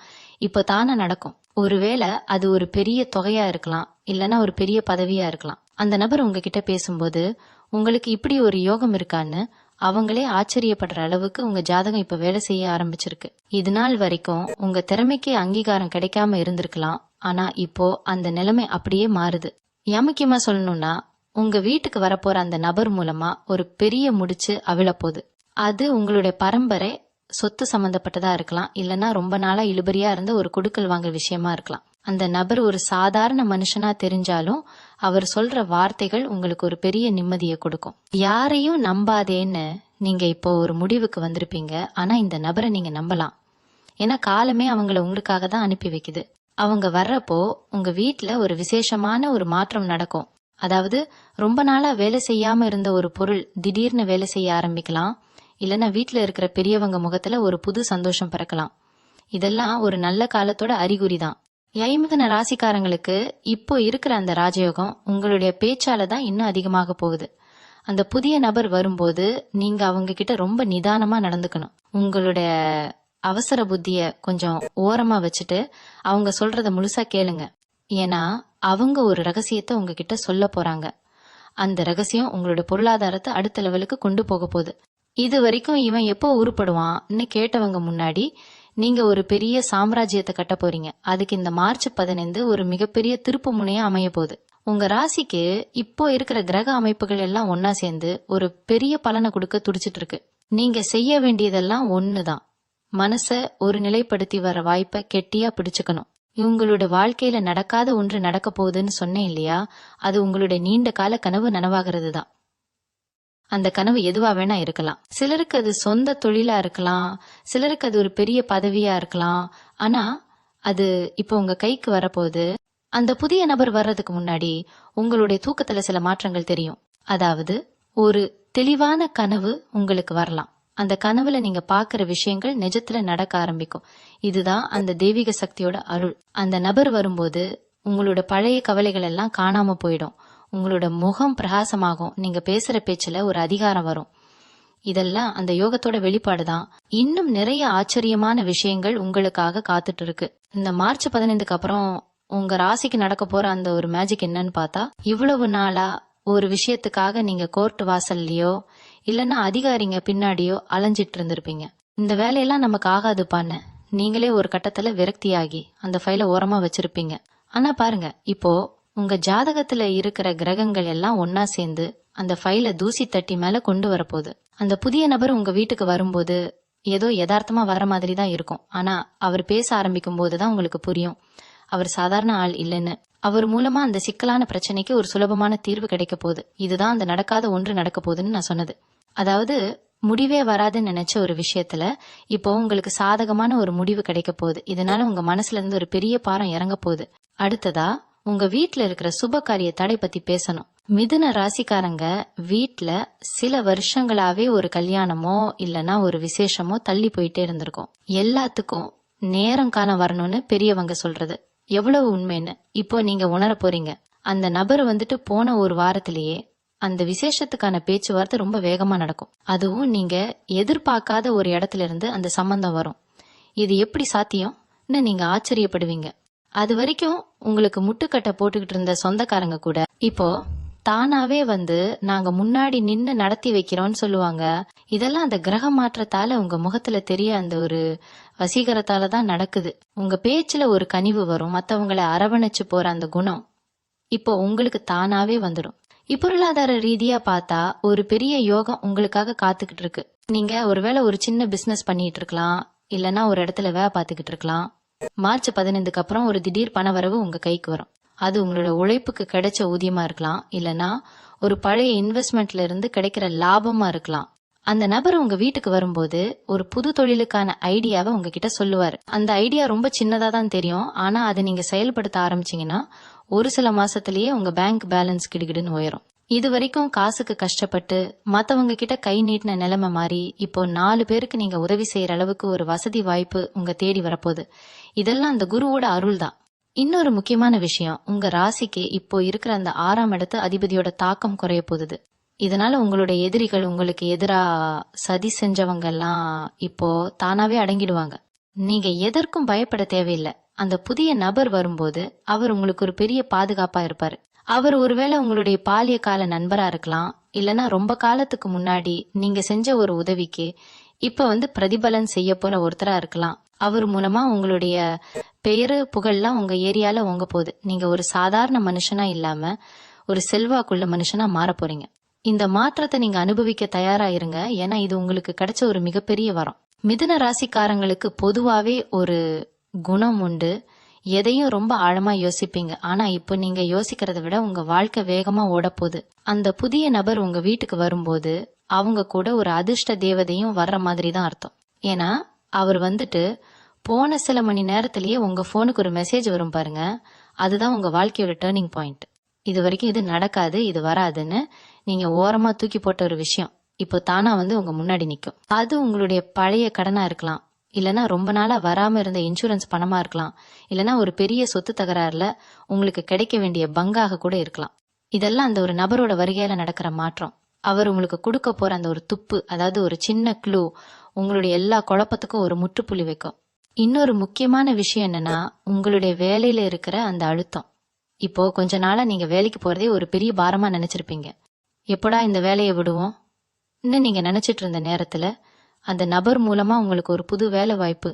இப்ப தானே நடக்கும். ஒருவேளை அது ஒரு பெரிய தொகையா இருக்கலாம், இல்லனா ஒரு பெரிய பதவியா இருக்கலாம். அந்த நபர் உங்ககிட்ட பேசும்போது உங்களுக்கு இப்படி ஒரு யோகம் இருக்கான்னு அவங்களே ஆச்சரியப்படுற அளவுக்கு உங்க ஜாதகம் இப்ப வேலை செய்ய ஆரம்பிச்சிருக்கு. இது நாள் வரைக்கும் உங்க திறமைக்கு அங்கீகாரம் கிடைக்காம இருந்திருக்கலாம். ஆனா இப்போ அந்த நிலைமை அப்படியே மாறுது. முக்கியமா சொல்லணும்னா, உங்க வீட்டுக்கு வரப்போற அந்த நபர் மூலமா ஒரு பெரிய முடிச்சு அவிழப்போகுது. அது உங்களுடைய பரம்பரை சொத்து சம்பந்தப்பட்டதா இருக்கலாம், இல்லனா ரொம்ப நாளா இழுபறியா இருந்த ஒரு கொடுக்கல் வாங்கல் விஷயமா இருக்கலாம். அந்த நபர் ஒரு சாதாரண மனுஷனா தெரிஞ்சாலும் அவர் சொல்ற வார்த்தைகள் உங்களுக்கு ஒரு பெரிய நிம்மதியை கொடுக்கும். யாரையும் நம்பாதேன்னு நீங்க இப்போ ஒரு முடிவுக்கு வந்திருப்பீங்க. ஆனா இந்த நபரை நீங்க நம்பலாம். ஏன்னா காலமே அவங்கள உங்களுக்காக தான் அனுப்பி வைக்குது. அவங்க வர்றப்போ உங்க வீட்டுல ஒரு விசேஷமான ஒரு மாற்றம் நடக்கும். அதாவது ரொம்ப நாளா வேலை செய்யாம இருந்த ஒரு பொருள் திடீர்னு வேலை செய்ய ஆரம்பிக்கலாம், இல்லனா வீட்டுல இருக்கிற பெரியவங்க முகத்துல ஒரு புது சந்தோஷம் பிறக்கலாம். இதெல்லாம் ஒரு நல்ல காலத்தோட அறிகுறி தான். ஐமிதுன ராசிக்காரங்களுக்கு இப்போ இருக்கிற அந்த ராஜயோகம் உங்களுடைய பேச்சால தான் இன்னும் அதிகமாக போகுது. அந்த புதிய நபர் வரும்போது நீங்க அவங்க கிட்ட ரொம்ப நிதானமா நடந்துக்கணும். உங்களுடைய அவசர புத்திய கொஞ்சம் ஓரமா வச்சுட்டு அவங்க சொல்றத முழுசா கேளுங்க. ஏன்னா அவங்க ஒரு ரகசியத்தை உங்ககிட்ட சொல்ல போறாங்க. அந்த ரகசியம் உங்களோட பொருளாதாரத்தை அடுத்த லெவலுக்கு கொண்டு போக போகுது. இது வரைக்கும் இவன் எப்போ உருப்படுவான்னு கேட்டவங்க முன்னாடி நீங்க ஒரு பெரிய சாம்ராஜ்யத்தை கட்ட போறீங்க. அதுக்கு இந்த மார்ச் 15 ஒரு மிகப்பெரிய திருப்பு முனையா அமைய போகுது. உங்க ராசிக்கு இப்போ இருக்கிற கிரக அமைப்புகள் எல்லாம் ஒன்னா சேர்ந்து ஒரு பெரிய பலனை கொடுக்க துடிச்சிட்டு இருக்கு. நீங்க செய்ய வேண்டியதெல்லாம் ஒண்ணுதான், மனச ஒரு நிலைப்படுத்தி வர வாய்ப்பை கெட்டியா பிடிச்சுக்கணும். இவங்களோட வாழ்க்கையில நடக்காத ஒன்று நடக்க போகுதுன்னு சொன்னேன் இல்லையா, அது உங்களுடைய நீண்ட கால கனவு நனவாகிறது தான். அந்த கனவு எதுவா வேணா இருக்கலாம். சிலருக்கு அது சொந்த தொழிலா இருக்கலாம், சிலருக்கு அது ஒரு பெரிய பதவியா இருக்கலாம். ஆனா அது இப்போ உங்க கைக்கு வரப்போகுது. அந்த புதிய நபர் வர்றதுக்கு முன்னாடி உங்களுடைய தூக்கத்துல சில மாற்றங்கள் தெரியும். அதாவது ஒரு தெளிவான கனவு உங்களுக்கு வரலாம். அந்த கனவுல நீங்க பாக்குற விஷயங்கள் நிஜத்துல நடக்க ஆரம்பிக்கும். இதுதான் அந்த தெய்வீக சக்தியோட அருள். அந்த நபர் வரும்போது உங்களோட பழைய கவலைகள் எல்லாம் காணாம போயிடும். உங்களோட முகம் பிரகாசமாகும். நீங்க பேசுற பேச்சுல ஒரு அதிகாரம் வரும். இதெல்லாம் அந்த யோகத்தோட வெளிப்பாடுதான். இன்னும் நிறைய ஆச்சரியமான விஷயங்கள் உங்களுக்காக காத்துட்டு இருக்கு. இந்த மார்ச் 15க்கு அப்புறம் உங்க ராசிக்கு நடக்க போற அந்த ஒரு மேஜிக் என்னன்னு பார்த்தா, இவ்வளவு நாளா ஒரு விஷயத்துக்காக நீங்க கோர்ட் வாசல்லையோ இல்லன்னா அதிகாரிங்க பின்னாடியோ அலைஞ்சிட்டு இருந்திருப்பீங்க. இந்த வேலையெல்லாம் நமக்கு ஆகாதுப்பான்னு நீங்களே ஒரு கட்டத்துல விரக்தியாகி அந்த ஃபைலை ஓரமா வச்சிருப்பீங்க. ஆனா பாருங்க, இப்போ உங்க ஜாதகத்துல இருக்கிற கிரகங்கள் எல்லாம் ஒன்னா சேர்ந்து அந்த ஃபைலை தூசி தட்டி மேல கொண்டு வரப்போகுது. அந்த புதிய நபர் உங்க வீட்டுக்கு வரும்போது ஏதோ யதார்த்தமா வர மாதிரி தான் இருக்கும். ஆனா அவர் பேச ஆரம்பிக்கும் போதுதான் உங்களுக்கு புரியும் அவர் சாதாரண ஆள் இல்லைன்னு. அவர் மூலமா அந்த சிக்கலான பிரச்சனைக்கு ஒரு சுலபமான தீர்வு கிடைக்க போகுது. இதுதான் அந்த நடக்காத ஒன்று நடக்க போகுதுன்னு நான் சொன்னது. அதாவது முடிவே வராதுன்னு நினைச்ச ஒரு விஷயத்துல இப்போ உங்களுக்கு சாதகமான ஒரு முடிவு கிடைக்க போகுது. இதனால உங்க மனசுல இருந்து ஒரு பெரிய பாரம் இறங்க போகுது. அடுத்ததா உங்க வீட்டுல இருக்கிற சுப காரிய தடை பத்தி பேசணும். மிதுன ராசிக்காரங்க வீட்டுல சில வருஷங்களாவே ஒரு கல்யாணமோ இல்லனா ஒரு விசேஷமோ தள்ளி போயிட்டே இருந்திருக்கும். எல்லாத்துக்கும் நேரம் காண வரணும்னு பெரியவங்க சொல்றது எவ்வளவு உண்மைன்னு இப்போ நீங்க உணர போறீங்க. அந்த நபர் வந்துட்டு போன ஒரு வாரத்திலேயே அந்த விசேஷத்துக்கான பேச்சுவார்த்தை ரொம்ப வேகமா நடக்கும். அதுவும் நீங்க எதிர்பார்க்காத ஒரு இடத்துல இருந்து அந்த சம்பந்தம் வரும். இது எப்படி சாத்தியம்னு நீங்க ஆச்சரியப்படுவீங்க. அது வரைக்கும் உங்களுக்கு முட்டுக்கட்டை போட்டுக்கிட்டு இருந்த சொந்தக்காரங்க கூட இப்போ தானாவே வந்து நாங்க முன்னாடி நின்னு நடத்தி வைக்கிறோம்னு சொல்லுவாங்க. இதெல்லாம் அந்த கிரக மாற்றத்தால உங்க முகத்துல தெரிய அந்த ஒரு வசீகரத்தால தான் நடக்குது. உங்க பேச்சுல ஒரு கனிவு வரும், மத்தவங்களை அரவணைச்சு போற அந்த குணம் இப்போ உங்களுக்கு தானாவே வந்துடும். இப்பொருளாதார ரீதியா பார்த்தா ஒரு பெரிய யோகம் உங்களுக்காக காத்துக்கிட்டு இருக்கு. நீங்க ஒருவேளை ஒரு சின்ன பிசினஸ் பண்ணிட்டு இருக்கலாம், இல்லனா ஒரு இடத்துல வேலை பார்த்துக்கிட்டு இருக்கலாம். மார்ச் 15க்கு அப்புறம் ஒரு திடீர் பணவரவு உங்க கைக்கு வரும். அது உங்களோட உழைப்புக்கு கிடைச்ச ஊதியமா இருக்கலாம், இல்லனா ஒரு பழைய இன்வெஸ்ட்மெண்ட்ல இருந்து கிடைக்கிற லாபமா இருக்கலாம். அந்த நபர் உங்க வீட்டுக்கு வரும்போது ஒரு புது தொழிலுக்கான ஐடியாவை உங்ககிட்ட சொல்லுவாரு. அந்த ஐடியா ரொம்ப சின்னதா தான் தெரியும், ஆனா அதை நீங்க செயல்படுத்த ஆரம்பிச்சீங்கன்னா ஒரு சில மாசத்திலேயே உங்க பேங்க் பேலன்ஸ் கிடுகிடுன்னு உயரும். இது வரைக்கும் காசுக்கு கஷ்டப்பட்டு மத்தவங்க கிட்ட கை நீட்டின நிலைமை மாறி இப்போ 4 பேருக்கு நீங்க உதவி செய்யற அளவுக்கு ஒரு வசதி வாய்ப்பு உங்க தேடி வரப்போகுது. இதெல்லாம் அந்த குருவோட அருள் தான். இன்னொரு முக்கியமான விஷயம், உங்க ராசிக்கு இப்போ இருக்கிற அந்த 6ஆம் இடத்து அதிபதியோட தாக்கம் குறைய போகுது. இதனால உங்களுடைய எதிரிகள், உங்களுக்கு எதிரா சதி செஞ்சவங்க எல்லாம் இப்போ தானாவே அடங்கிடுவாங்க. நீங்க எதற்கும் பயப்பட தேவையில்லை. அந்த புதிய நபர் வரும்போது அவர் உங்களுக்கு ஒரு பெரிய பாதுகாப்பா இருப்பாரு. அவர் ஒருவேளை உங்களுடைய பாலிய கால நண்பரா இருக்கலாம், இல்லனா ரொம்ப காலத்துக்கு முன்னாடி நீங்க செஞ்ச ஒரு உதவிக்கு இப்ப வந்து பிரதிபலன் செய்ய போற ஒருத்தரா இருக்கலாம். அவர் மூலமா உங்களுடைய பெயரு புகழ்லாம் உங்க ஏரியால ஓங்க போகுது. நீங்க ஒரு சாதாரண மனுஷனா இல்லாம ஒரு செல்வாக்குள்ள மனுஷனா மாற போறீங்க. இந்த மாற்றத்தை நீங்க அனுபவிக்க தயாரா இருங்க, ஏன்னா இது உங்களுக்கு கிடைச்ச ஒரு மிகப்பெரிய வரம். மிதுன ராசிக்காரங்களுக்கு பொதுவாவே ஒரு குணம் உண்டு, எதையும் ரொம்ப ஆழமா யோசிப்பீங்க. ஆனா இப்போ நீங்க யோசிக்கிறத விட உங்க வாழ்க்கை வேகமா ஓட போகுது. அந்த புதிய நபர் உங்க வீட்டுக்கு வரும்போது அவங்க கூட ஒரு அதிர்ஷ்ட தேவதையும் வர்ற மாதிரி தான் அர்த்தம். ஏன்னா அவர் வந்துட்டு போன சில மணி நேரத்திலேயே உங்க போனுக்கு ஒரு மெசேஜ் வரும் பாருங்க, அதுதான் உங்க வாழ்க்கையோட டேர்னிங் பாயிண்ட். இது வரைக்கும் இது நடக்காது, இது வராதுன்னு நீங்க ஓரமா தூக்கி போட்ட ஒரு விஷயம் இப்போ தானா வந்து உங்க முன்னாடி நிக்கும். அது உங்களுடைய பழைய கடனா இருக்கலாம், இல்லனா ரொம்ப நாளா வராம இருந்த இன்சூரன்ஸ் பணமா இருக்கலாம், இல்லனா ஒரு பெரிய சொத்து தகராறுல உங்களுக்கு கிடைக்க வேண்டிய பங்காக கூட இருக்கலாம். இதெல்லாம் அந்த ஒரு நபரோட வருகையால நடக்கிற மாற்றம். அவர் உங்களுக்கு கொடுக்க போற அந்த ஒரு துப்பு, அதாவது ஒரு சின்ன க்ளூ, உங்களுடைய எல்லா குழப்பத்துக்கும் ஒரு முற்றுப்புள்ளி வைக்கும். இன்னொரு முக்கியமான விஷயம் என்னன்னா, உங்களுடைய வேலையில இருக்கிற அந்த அழுத்தம். இப்போ கொஞ்ச நாளா நீங்க வேலைக்கு போறதே ஒரு பெரிய பாரமா நினைச்சிருப்பீங்க. எப்படா இந்த வேலையை விடுவோம் இன்னும் நீங்க நினைச்சிட்டு இருந்த நேரத்துல அந்த நபர் மூலமா உங்களுக்கு ஒரு புது வேலை வாய்ப்பு,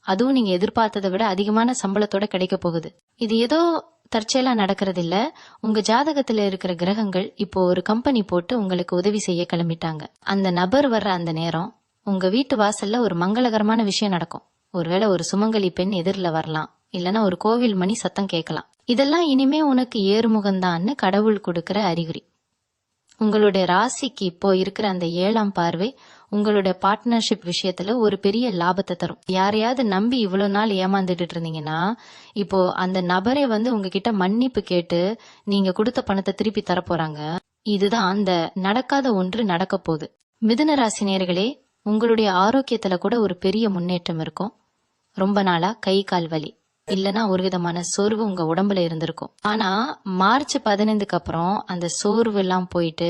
அதுவும் நீங்க எதிர்பார்த்ததை விட அதிகமான சம்பளத்தோட கிடைக்க போகுது. இது ஏதோ தற்செயலா நடக்கிறது இல்ல. உங்க ஜாதகத்துல இருக்கிற கிரகங்கள் இப்போ ஒரு கம்பெனி போட்டு உங்களுக்கு உதவி செய்ய கிளம்பிட்டாங்க. அந்த நபர் வர்ற அந்த நேரம் உங்க வீட்டு வாசல்ல ஒரு மங்களகரமான விஷயம் நடக்கும். ஒருவேளை ஒரு சுமங்கலி பெண் எதிரில வரலாம், இல்லனா ஒரு கோவில் மணி சத்தம் கேட்கலாம். இதெல்லாம் இனிமே உனக்கு ஏறுமுகம்தான்னு கடவுள் கொடுக்கிற அறிகுறி. உங்களுடைய ராசிக்கு இப்போ இருக்கிற அந்த 7ஆம் பார்வை உங்களுடைய பார்ட்னர்ஷிப் விஷயத்துல ஒரு பெரிய லாபத்தை தரும். யாரையாவது நம்பி இவ்வளவு நாள் ஏமாந்துட்டு இருந்தீங்கன்னா இப்போ அந்த நபரே வந்து உங்ககிட்ட மன்னிப்பு கேட்டு நீங்க கொடுத்த பணத்தை திருப்பி தர போறாங்க. இதுதான் அந்த நடக்காத ஒன்று நடக்க போகுது. மிதுன ராசி நேயர்களே, உங்களுடைய ஆரோக்கியத்துல கூட ஒரு பெரிய முன்னேற்றம் இருக்கும். ரொம்ப நாளா கை கால் வலி இல்லனா ஒரு விதமான சோர்வு உங்க உடம்புல இருந்திருக்கும். ஆனா மார்ச் 15க்கு அப்புறம் அந்த சோர்வு எல்லாம் போயிட்டு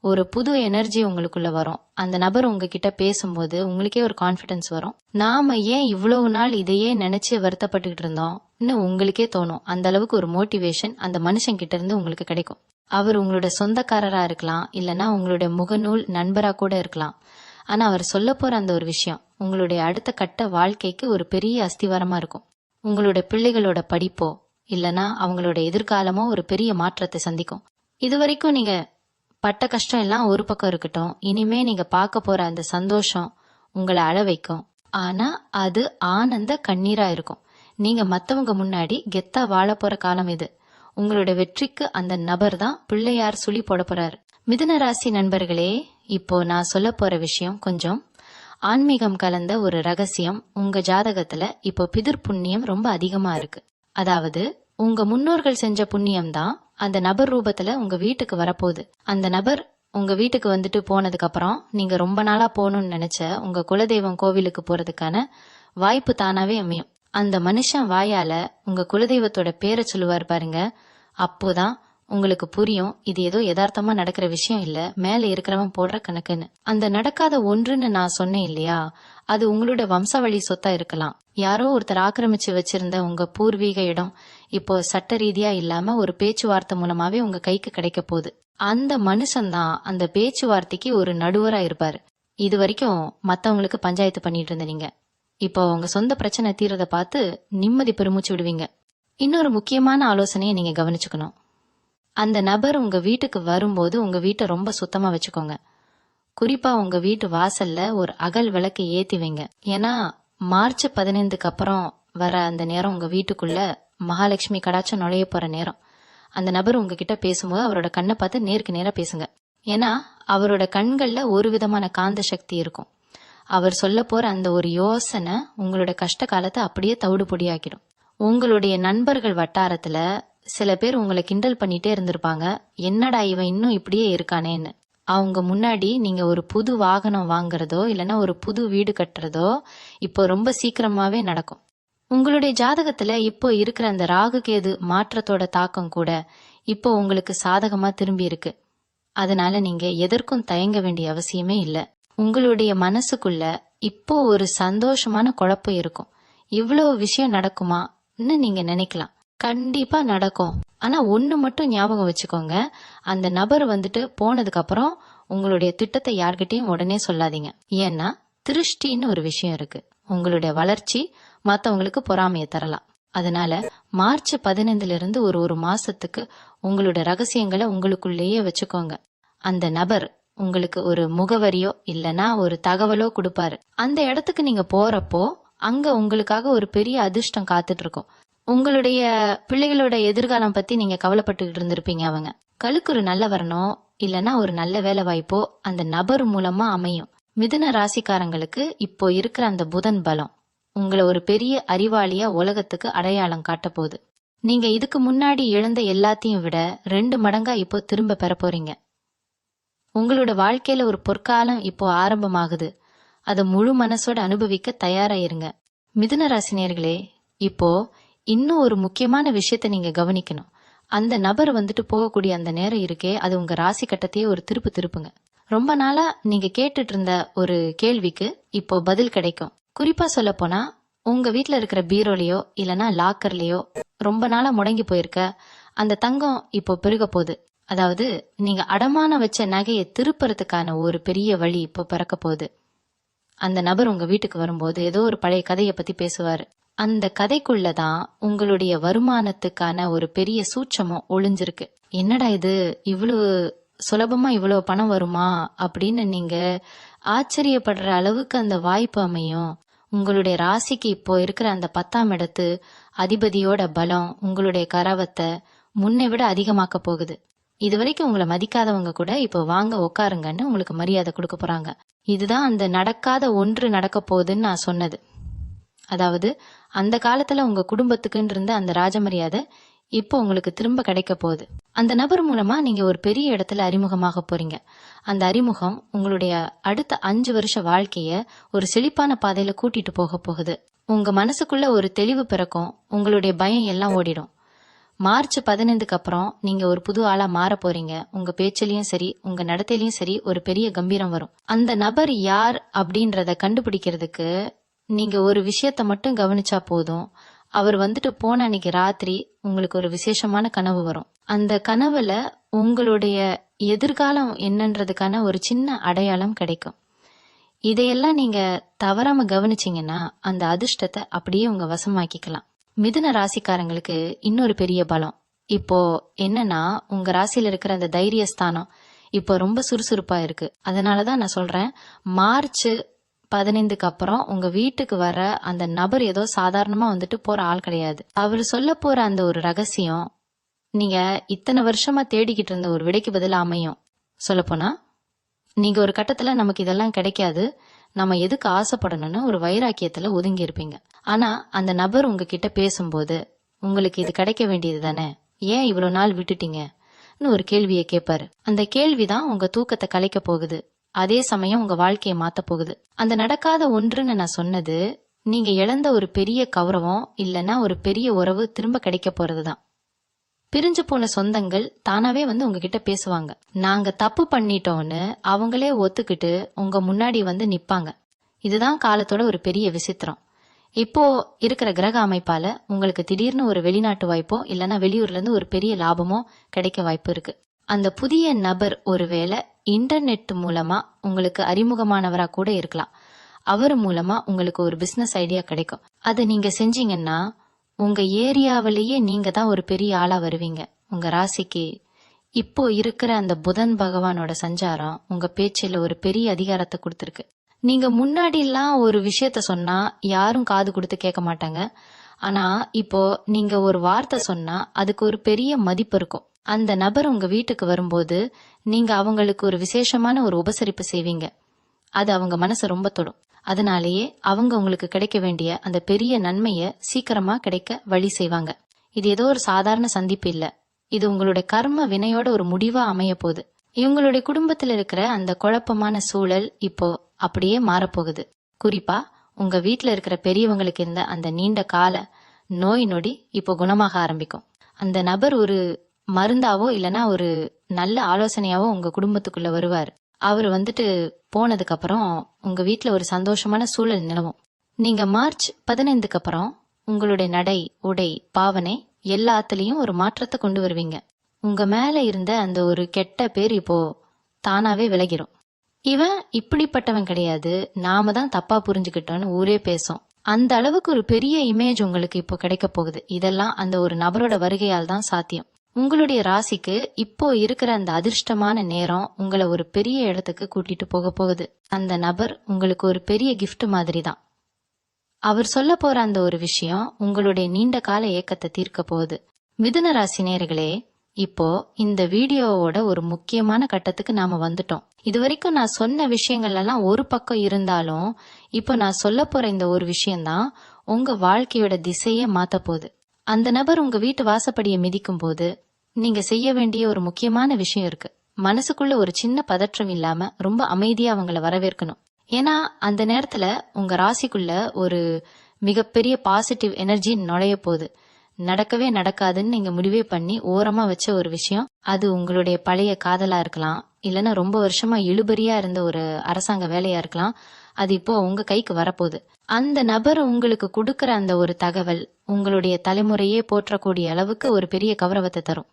ஒரு புது எனர்ஜி உங்களுக்குள்ள வரும். அந்த நபர் உங்ககிட்ட பேசும்போது உங்களுக்கே ஒரு கான்பிடன்ஸ் வரும். நாம ஏன் இவ்வளவு நாள் இதையே நினைச்சு வருத்தப்பட்டுக்கிட்டு இருந்தோம் இன்னும் உங்களுக்கே தோணும். அந்த அளவுக்கு ஒரு மோட்டிவேஷன் அந்த மனுஷன் கிட்ட இருந்து உங்களுக்கு கிடைக்கும். அவர் உங்களோட சொந்தக்காரரா இருக்கலாம், இல்லனா உங்களுடைய முகநூல் நண்பரா கூட இருக்கலாம். ஆனா அவர் சொல்ல போற அந்த ஒரு விஷயம் உங்களுடைய அடுத்த கட்ட வாழ்க்கைக்கு ஒரு பெரிய அஸ்திவாரமா இருக்கும். உங்களுடைய பிள்ளைகளோட படிப்போ இல்லனா அவங்களோட எதிர்காலமோ ஒரு பெரிய மாற்றத்தை சந்திக்கும். இது வரைக்கும் நீங்க பட்ட கஷ்டம் எல்லாம் ஒரு பக்கம் இருக்கட்டும், இனிமே நீங்க பார்க்க போற அந்த சந்தோஷம் உங்களை அழ வைக்கும். ஆனா அது ஆனந்த கண்ணீரா இருக்கும். நீங்க மத்தவங்க முன்னாடி கெத்தா வாழ போற காலம் இது. உங்களுடைய வெற்றிக்கு அந்த நபர் தான் பிள்ளையார் சுழி போட போறாரு. மிதுன ராசி நண்பர்களே, இப்போ நான் சொல்ல போற விஷயம் கொஞ்சம் ஆன்மீகம் கலந்த ஒரு ரகசியம். உங்க ஜாதகத்துல இப்போ பிதிர் புண்ணியம் ரொம்ப அதிகமா இருக்கு. அதாவது உங்க முன்னோர்கள் செஞ்ச புண்ணியம் தான் அந்த நபர் ரூபத்துல உங்க வீட்டுக்கு வரப்போகுது. அந்த நபர் உங்க வீட்டுக்கு வந்துட்டு போனதுக்கு அப்புறம் நீங்க ரொம்ப நாளா போகணும்னு நினைச்ச உங்க குலதெய்வம் கோவிலுக்கு போறதுக்கான வாய்ப்பு தானாவே அமையும். அந்த மனுஷன் வாயால உங்க குலதெய்வத்தோட பேரை சொல்லுவார் பாருங்க, அப்போதான் உங்களுக்கு புரியும் இது ஏதோ யதார்த்தமா நடக்கிற விஷயம் இல்ல, மேல இருக்கிறவன் போடுற கணக்குன்னு. அந்த நடக்காத ஒன்றுன்னு நான் சொன்னேன் இல்லையா, அது உங்களோட வம்சாவளி சொத்தா இருக்கலாம். யாரோ ஒருத்தர் ஆக்கிரமிச்சு வச்சிருந்த உங்க பூர்வீக இடம் இப்போ சட்ட ரீதியா இல்லாம ஒரு பேச்சுவார்த்தை மூலமாவே உங்க கைக்கு கிடைக்க போகுது. அந்த மனுஷன்தான் அந்த பேச்சுவார்த்தைக்கு ஒரு நடுவரா இருப்பாரு. இது வரைக்கும் மத்தவங்களுக்கு பஞ்சாயத்து பண்ணிட்டு இருந்த நீங்க இப்போ உங்க சொந்த பிரச்சனை தீரத பார்த்து நிம்மதி பெருமூச்சு விடுவீங்க. இன்னொரு முக்கியமான ஆலோசனையை நீங்க கவனிச்சுக்கணும். அந்த நபர் உங்க வீட்டுக்கு வரும்போது உங்க வீட்டை ரொம்ப சுத்தமா வச்சுக்கோங்க. குறிப்பா உங்க வீட்டு வாசல்ல ஒரு அகல் விளக்கு ஏத்தி வைங்க. ஏன்னா மார்ச் 15க்கு அப்புறம் வர அந்த நேரம் உங்க வீட்டுக்குள்ள மகாலட்சுமி கடாட்சம் நுழைய போற நேரம். அந்த நபர் உங்ககிட்ட பேசும்போது அவரோட கண்ணை பார்த்து நேருக்கு நேரா பேசுங்க. ஏன்னா அவரோட கண்கள்ல ஒரு விதமான காந்த சக்தி இருக்கும். அவர் சொல்ல போற அந்த ஒரு யோசனை உங்களோட கஷ்ட காலத்தை அப்படியே தவிடு பொடியாக்கிடும். உங்களுடைய நண்பர்கள் வட்டாரத்துல சில பேர் உங்களை கிண்டல் பண்ணிட்டே இருந்திருப்பாங்க, என்னடா இவன் இன்னும் இப்படியே இருக்கானேன்னு. அவங்க முன்னாடி நீங்க ஒரு புது வாகனம் வாங்குறதோ இல்லைன்னா ஒரு புது வீடு கட்டுறதோ இப்போ ரொம்ப சீக்கிரமாவே நடக்கும். உங்களுடைய ஜாதகத்துல இப்போ இருக்கிற அந்த ராகு கேது மாற்றத்தோட தாக்கம் கூட இப்போ உங்களுக்கு சாதகமா திரும்பி இருக்கு. அதனால நீங்க எதற்கும் தயங்க வேண்டிய அவசியமே இல்லை. உங்களுடைய மனசுக்குள்ள இப்போ ஒரு சந்தோஷமான குழப்பம் இருக்கும். இவ்வளவு விஷயம் நடக்குமான்னு நீங்க நினைக்கலாம். கண்டிப்பா நடக்கும். ஆனா ஒண்ணு மட்டும் ஞாபகம் வச்சுக்கோங்க, அந்த நபர் வந்துட்டு போனதுக்கு அப்புறம் உங்களுடைய திட்டத்தை யார்கிட்டயும் உடனே சொல்லாதீங்க. ஏன்னா திருஷ்டின்னு ஒரு விஷயம் இருக்கு. உங்களுடைய வளர்ச்சி மத்தவங்களுக்கு பொறாமையை தரலாம். அதனால மார்ச் 15ல இருந்து ஒரு மாசத்துக்கு உங்களோட ரகசியங்களை உங்களுக்குள்ளேயே வச்சுக்கோங்க. அந்த நபர் உங்களுக்கு ஒரு முகவரியோ இல்லனா ஒரு தகவலோ கொடுப்பாரு. அந்த இடத்துக்கு நீங்க போறப்போ அங்க உங்களுக்காக ஒரு பெரிய அதிர்ஷ்டம் காத்துட்டு இருக்கும். உங்களுடைய பிள்ளைகளோட எதிர்காலம் பத்தி நீங்க கவலைப்பட்டுக்கிட்டு இருந்திருப்பீங்க. அவங்க கழுக்கு ஒரு நல்ல வரணும் இல்லனா ஒரு நல்ல வேலை வாய்ப்போ அந்த நபர் மூலமா அமையும். மிதுன ராசிக்காரங்களுக்கு இப்போ இருக்கிற அந்த புதன் பலம் உங்களை ஒரு பெரிய அறிவாளியா உலகத்துக்கு அடையாளம் காட்ட போகுது. நீங்க இதுக்கு முன்னாடி இழந்த எல்லாத்தையும் விட 2 மடங்கா இப்போ திரும்ப பெற போறீங்க. உங்களோட வாழ்க்கையில ஒரு பொற்காலம் இப்போ ஆரம்பமாகுது. அதை முழு மனசோட அனுபவிக்க தயாரா இருங்க. மிதுன ராசினியர்களே, இப்போ இன்னும் ஒரு முக்கியமான விஷயத்த நீங்க கவனிக்கணும். அந்த நபர் வந்துட்டு போகக்கூடிய அந்த நேரம் இருக்கே, அது உங்க ராசி கட்டத்தையே ஒரு திருப்புங்க. ரொம்ப நாளா நீங்க கேட்டுட்டு இருந்த ஒரு கேள்விக்கு இப்போ பதில் கிடைக்கும். குறிப்பா சொல்ல போனா உங்க வீட்டுல இருக்கிற பீரோலயோ இல்லனா லாக்கர்லயோ ரொம்ப நாளா முடங்கி போயிருக்க அந்த தங்கம் இப்போ பெருக போகுது. அதாவது நீங்க அடமான வச்ச நகையை திருப்புறதுக்கான ஒரு பெரிய வழி இப்போ பிறக்க போகுது. அந்த நபர் உங்க வீட்டுக்கு வரும்போது ஏதோ ஒரு பழைய கதையை பத்தி பேசுவாரு. அந்த கதைக்குள்ளதான் உங்களுடைய வருமானத்துக்கான ஒரு பெரிய சூட்சமும் ஒளிஞ்சிருக்கு. என்னடா இது, இவ்வளவு சுலபமா இவ்வளவு பணம் வருமா அப்படின்னு நீங்க ஆச்சரியப்படுற அளவுக்கு அந்த வாய்ப்பு அமையும். உங்களுடைய ராசிக்கு இப்போ இருக்கிற அந்த 10ஆம் இடத்து அதிபதியோட பலம் உங்களுடைய கரவத்தை முன்னை விட அதிகமாக்க போகுது. இதுவரைக்கும் உங்களை மதிக்காதவங்க கூட இப்போ வாங்க உட்காருங்கன்னு உங்களுக்கு மரியாதை கொடுக்க போறாங்க. இதுதான் அந்த நடக்காத ஒன்று நடக்க போகுதுன்னு நான் சொன்னது. அதாவது அந்த காலத்துல உங்க குடும்பத்துக்குன்னு இருந்த அந்த ராஜமரியாதை இப்போ உங்களுக்கு திரும்ப கிடைக்க போகுது. அந்த நபர் மூலமா நீங்க ஒரு பெரிய இடத்துல அறிமுகமாக போறீங்க. அந்த அறிமுகம் உங்களுடைய அடுத்த 5 வருஷ வாழ்க்கைய ஒரு செழிப்பான பாதையில கூட்டிட்டு போக போகுது. உங்க மனசுக்குள்ள ஒரு தெளிவு பிறக்கும். உங்களுடைய பயம் எல்லாம் ஓடிடும். மார்ச் 15க்கு அப்புறம் நீங்க ஒரு புது ஆளா மாற போறீங்க. உங்க பேச்சிலையும் சரி உங்க நடத்தையிலயும் சரி ஒரு பெரிய கம்பீரம் வரும். அந்த நபர் யார் அப்படின்றத கண்டுபிடிக்கிறதுக்கு நீங்க ஒரு விஷயத்த மட்டும் கவனிச்சா போதும். அவர் வந்துட்டு போன அன்னைக்கு ராத்திரி உங்களுக்கு ஒரு விசேஷமான கனவு வரும். அந்த கனவுல உங்களுடைய எதிர்காலம் என்னன்றதுக்கான ஒரு சின்ன அடையாளம் கிடைக்கும். இதையெல்லாம் நீங்க தவறாம கவனிச்சீங்கன்னா அந்த அதிர்ஷ்டத்தை அப்படியே உங்க வசமாக்கிக்கலாம். மிதுன ராசிக்காரங்களுக்கு இன்னொரு பெரிய பலம் இப்போ என்னன்னா, உங்க ராசியில இருக்கிற அந்த தைரியஸ்தானம் இப்போ ரொம்ப சுறுசுறுப்பா இருக்கு. அதனாலதான் நான் சொல்றேன், மார்ச் 15க்கு அப்புறம் உங்க வீட்டுக்கு வர அந்த நபர் ஏதோ சாதாரணமா வந்துட்டு போற ஆள் கிடையாது. அவர் சொல்ல போற அந்த ஒரு ரகசியம் நீங்க இத்தனை வருஷமா தேடிக்கிட்டு இருந்த ஒரு விடைக்கு பதிலா அமையும். சொல்ல போனா நீங்க ஒரு கட்டத்துல நமக்கு இதெல்லாம் கிடைக்காது, நம்ம எதுக்கு ஆசைப்படணும்னு ஒரு வைராக்கியத்துல ஒதுங்கி இருப்பீங்க. ஆனா அந்த நபர் உங்ககிட்ட பேசும்போது உங்களுக்கு இது கிடைக்க வேண்டியது தானே, ஏன் இவ்வளவு நாள் விட்டுட்டீங்கன்னு ஒரு கேள்வியை கேட்பாரு. அந்த கேள்விதான் உங்க தூக்கத்தை கலைக்க போகுது. அதே சமயம் உங்க வாழ்க்கையை மாத்த போகுது. அந்த நடக்காத ஒன்றுன்னு நான் சொன்னது, நீங்க இழந்த ஒரு பெரிய கௌரவம் இல்லைன்னா ஒரு பெரிய உறவு திரும்ப கிடைக்க போறதுதான். பிரிஞ்சு போன சொந்தங்கள் தானாவே வந்து உங்ககிட்ட பேசுவாங்க. நாங்க தப்பு பண்ணிட்டோம்னு அவங்களே ஒத்துக்கிட்டு உங்க முன்னாடி வந்து நிப்பாங்க. இதுதான் காலத்தோட ஒரு பெரிய விசித்திரம். இப்போ இருக்கிற கிரக அமைப்பால உங்களுக்கு திடீர்னு ஒரு வெளிநாட்டு வாய்ப்போ இல்லைன்னா வெளியூர்ல இருந்து ஒரு பெரிய லாபமோ கிடைக்க வாய்ப்பு இருக்கு. அந்த புதிய நபர் ஒருவேளை இன்டர்நெட் மூலமா உங்களுக்கு அறிமுகமானவரா கூட இருக்கலாம். அவர் மூலமா உங்களுக்கு ஒரு பிசினஸ் ஐடியா கிடைக்கும். அதை நீங்க செஞ்சீங்கன்னா உங்க ஏரியாவிலேயே நீங்க தான் ஒரு பெரிய ஆளா வருவீங்க. உங்க ராசிக்கு இப்போ இருக்கிற அந்த புதன் பகவானோட சஞ்சாரம் உங்க பேச்சில ஒரு பெரிய அதிகாரத்தை கொடுத்திருக்கு. நீங்க முன்னாடி எல்லாம் ஒரு விஷயத்த சொன்னா யாரும் காது கொடுத்து கேட்க மாட்டாங்க. ஆனா இப்போ நீங்க ஒரு வார்த்தை சொன்னா அதுக்கு ஒரு பெரிய மதிப்பு இருக்கும். அந்த நபர் உங்க வீட்டுக்கு வரும்போது நீங்க அவங்களுக்கு ஒரு விசேஷமான ஒரு உபசரிப்பு செய்வீங்க. அது அவங்க மனசை ரொம்ப தொடும். அதனாலேயே அவங்க உங்களுக்கு கிடைக்க வேண்டிய அந்த பெரிய நன்மைய சீக்கிரமா கிடைக்க வழி செய்வாங்க. இது ஏதோ ஒரு சாதாரண சந்திப்பு இல்ல. இது உங்களுடைய கர்ம வினையோட ஒரு முடிவா அமைய போகுது. இவங்களுடைய குடும்பத்துல இருக்கிற அந்த குழப்பமான சூழல் இப்போ அப்படியே மாறப்போகுது. குறிப்பா உங்க வீட்டுல இருக்கிற பெரியவங்களுக்கு இருந்த அந்த நீண்ட கால நோய் நொடி இப்போ குணமாக ஆரம்பிக்கும். அந்த நபர் ஒரு மருந்தாவோ இல்லனா ஒரு நல்ல ஆலோசனையாவோ உங்க குடும்பத்துக்குள்ள வருவார். அவர் வந்துட்டு போனதுக்கு அப்புறம் உங்க வீட்டுல ஒரு சந்தோஷமான சூழல் நிலவும். நீங்க மார்ச் 15க்கு அப்புறம் உங்களுடைய நடை, உடை, பாவனை எல்லாத்துலயும் ஒரு மாற்றத்தை கொண்டு வருவீங்க. உங்க மேல இருந்த அந்த ஒரு கெட்ட பேர் இப்போ தானாவே விலகிரும். இவன் இப்படிப்பட்டவன் கிடையாது, நாம தான் தப்பா புரிஞ்சுக்கிட்டோன்னு ஊரே பேசும். அந்த அளவுக்கு ஒரு பெரிய இமேஜ் உங்களுக்கு இப்போ கிடைக்க போகுது. இதெல்லாம் அந்த ஒரு நபரோட வருகையால் தான் சாத்தியம். உங்களுடைய ராசிக்கு இப்போ இருக்கிற அந்த அதிர்ஷ்டமான நேரம் உங்களை ஒரு பெரிய இடத்துக்கு கூட்டிட்டு போக போகுது. அந்த நபர் உங்களுக்கு ஒரு பெரிய கிஃப்ட் மாதிரி தான். அவர் சொல்ல போற அந்த ஒரு விஷயம் உங்களுடைய நீண்ட கால ஏக்கத்தை தீர்க்க போகுது. மிதுன ராசி நேயர்களே, இப்போ இந்த வீடியோவோட ஒரு முக்கியமான கட்டத்துக்கு நாம வந்துட்டோம். இது வரைக்கும் நான் சொன்ன விஷயங்கள் எல்லாம் ஒரு பக்கம் இருந்தாலும் இப்போ நான் சொல்ல போற இந்த ஒரு விஷயம்தான் உங்க வாழ்க்கையோட திசையே மாத்த போகுது. அந்த நபர் உங்க வீட்டு வாசப்படியை மிதிக்கும் போது நீங்க செய்ய வேண்டிய ஒரு முக்கியமான விஷயம் இருக்கு. மனசுக்குள்ள ஒரு சின்ன பதற்றம் இல்லாம ரொம்ப அமைதியா அவங்கள வரவேற்கணும். ஏன்னா அந்த நேரத்துல உங்க ராசிக்குள்ள ஒரு மிகப்பெரிய பாசிட்டிவ் எனர்ஜி நுழைய போகுது. நடக்கவே நடக்காதுன்னு நீங்க முடிவே பண்ணி ஓரமா வச்ச ஒரு விஷயம், அது உங்களுடைய பழைய காதலா இருக்கலாம், இல்லைன்னா ரொம்ப வருஷமா இழுபறியா இருந்த ஒரு அரசாங்க வேலையா இருக்கலாம். அது இப்போ உங்க கைக்கு வரப்போகுது. அந்த நபர் உங்களுக்கு கொடுக்கற அந்த ஒரு தகவல் உங்களுடைய தலைமுறையே போற்றக்கூடிய அளவுக்கு ஒரு பெரிய கௌரவத்தை தரும்.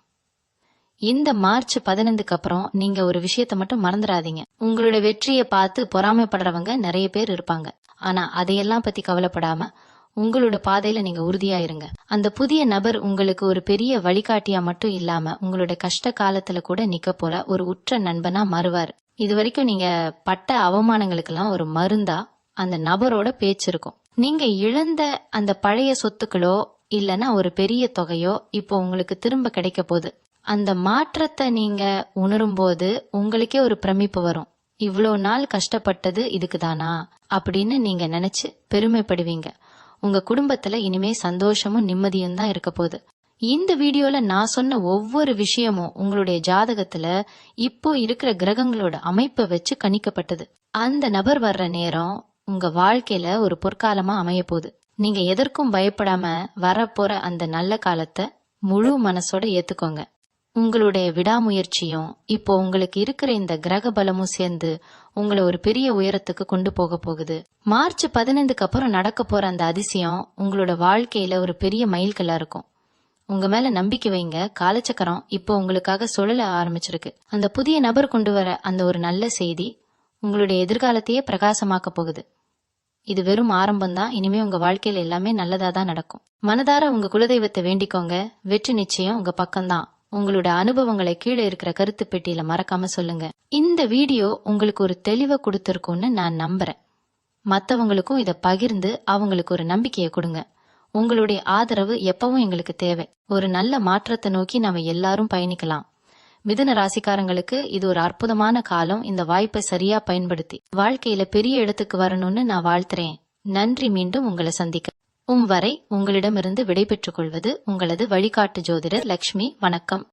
இந்த மார்ச் 15க்கு அப்புறம் நீங்க ஒரு விஷயத்த மட்டும் மறந்துடாதீங்க. உங்களுடைய வெற்றியை பார்த்து பொறாமைப்படுறவங்க நிறைய பேர் இருப்பாங்க. ஆனா அதையெல்லாம் பத்தி கவலைப்படாம உங்களோட பாதையில நீங்க உறுதியா இருங்க. அந்த புதிய நபர் உங்களுக்கு ஒரு பெரிய வழிகாட்டியா மட்டும் இல்லாம உங்களோட கஷ்ட காலத்துல கூட நிக்க போல ஒரு உற்ற நண்பனா மாறுவார். இது வரைக்கும் நீங்க பட்ட அவமானங்களுக்கெல்லாம் ஒரு மருந்தா அந்த நபரோட பேச்சு இருக்கும். நீங்க இழந்த அந்த பழைய சொத்துக்களோ இல்லனா ஒரு பெரிய தொகையோ இப்போ உங்களுக்கு திரும்ப கிடைக்க போகுது. அந்த மாற்றத்தை நீங்க உணரும் போது உங்களுக்கே ஒரு பிரமிப்பு வரும். இவ்வளோ நாள் கஷ்டப்பட்டது இதுக்குதானா அப்படின்னு நீங்க நினைச்சு பெருமைப்படுவீங்க. உங்க குடும்பத்துல இனிமே சந்தோஷமும் நிம்மதியும் தான் இருக்க போகுது. இந்த வீடியோல நான் சொன்ன ஒவ்வொரு விஷயமும் உங்களுடைய ஜாதகத்துல இப்போ இருக்கிற கிரகங்களோட அமைப்பை வச்சு கணிக்கப்பட்டது. அந்த நபர் வர்ற நேரம் உங்க வாழ்க்கையில ஒரு பொற்காலமா அமைய போகுது. நீங்க எதற்கும் பயப்படாம வரப்போற அந்த நல்ல காலத்தை முழு மனசோட ஏத்துக்கோங்க. உங்களுடைய விடாமுயற்சியும் இப்போ உங்களுக்கு இருக்கிற இந்த கிரக பலமும் சேர்ந்து உங்களை ஒரு பெரிய உயரத்துக்கு கொண்டு போக போகுது. மார்ச் 15க்கு அப்புறம் நடக்க போற அந்த அதிசயம் உங்களோட வாழ்க்கையில ஒரு பெரிய மைல்கல்லா இருக்கும். உங்க மேல நம்பிக்கை வைங்க. காலச்சக்கரம் இப்போ உங்களுக்காக சுழல ஆரம்பிச்சிருக்கு. அந்த புதிய நபர் கொண்டு வர அந்த ஒரு நல்ல செய்தி உங்களுடைய எதிர்காலத்தையே பிரகாசமாக்க போகுது. இது வெறும் ஆரம்பம்தான். இனிமே உங்க வாழ்க்கையில எல்லாமே நல்லதா தான் நடக்கும். மனதார உங்க குலதெய்வத்தை வேண்டிக்கோங்க. வெற்றி நிச்சயம் உங்க பக்கம்தான். உங்களோட அனுபவங்களை கீழே இருக்கிற கருத்து பெட்டியில மறக்காம சொல்லுங்க. இந்த வீடியோ உங்களுக்கு ஒரு தெளிவை கொடுத்திருக்கும்னு நான் நம்புறேன். மத்தவங்களுக்கும் இதை பகிர்ந்து அவங்களுக்கு ஒரு நம்பிக்கையை கொடுங்க. உங்களுடைய ஆதரவு எப்பவும் எங்களுக்கு தேவை. ஒரு நல்ல மாற்றத்தை நோக்கி நாம எல்லாரும் பயணிக்கலாம். மிதுன ராசிக்காரங்களுக்கு இது ஒரு அற்புதமான காலம். இந்த வாய்ப்பை சரியா பயன்படுத்தி வாழ்க்கையில பெரிய இடத்துக்கு வரணும்னு நான் வாழ்த்துறேன். நன்றி. மீண்டும் உங்களை சந்திக்க வரை உங்களிடமிருந்து விடைபெற்றுக் கொள்வது உங்களது வழிகாட்டு ஜோதிடர் லக்ஷ்மி. வணக்கம்.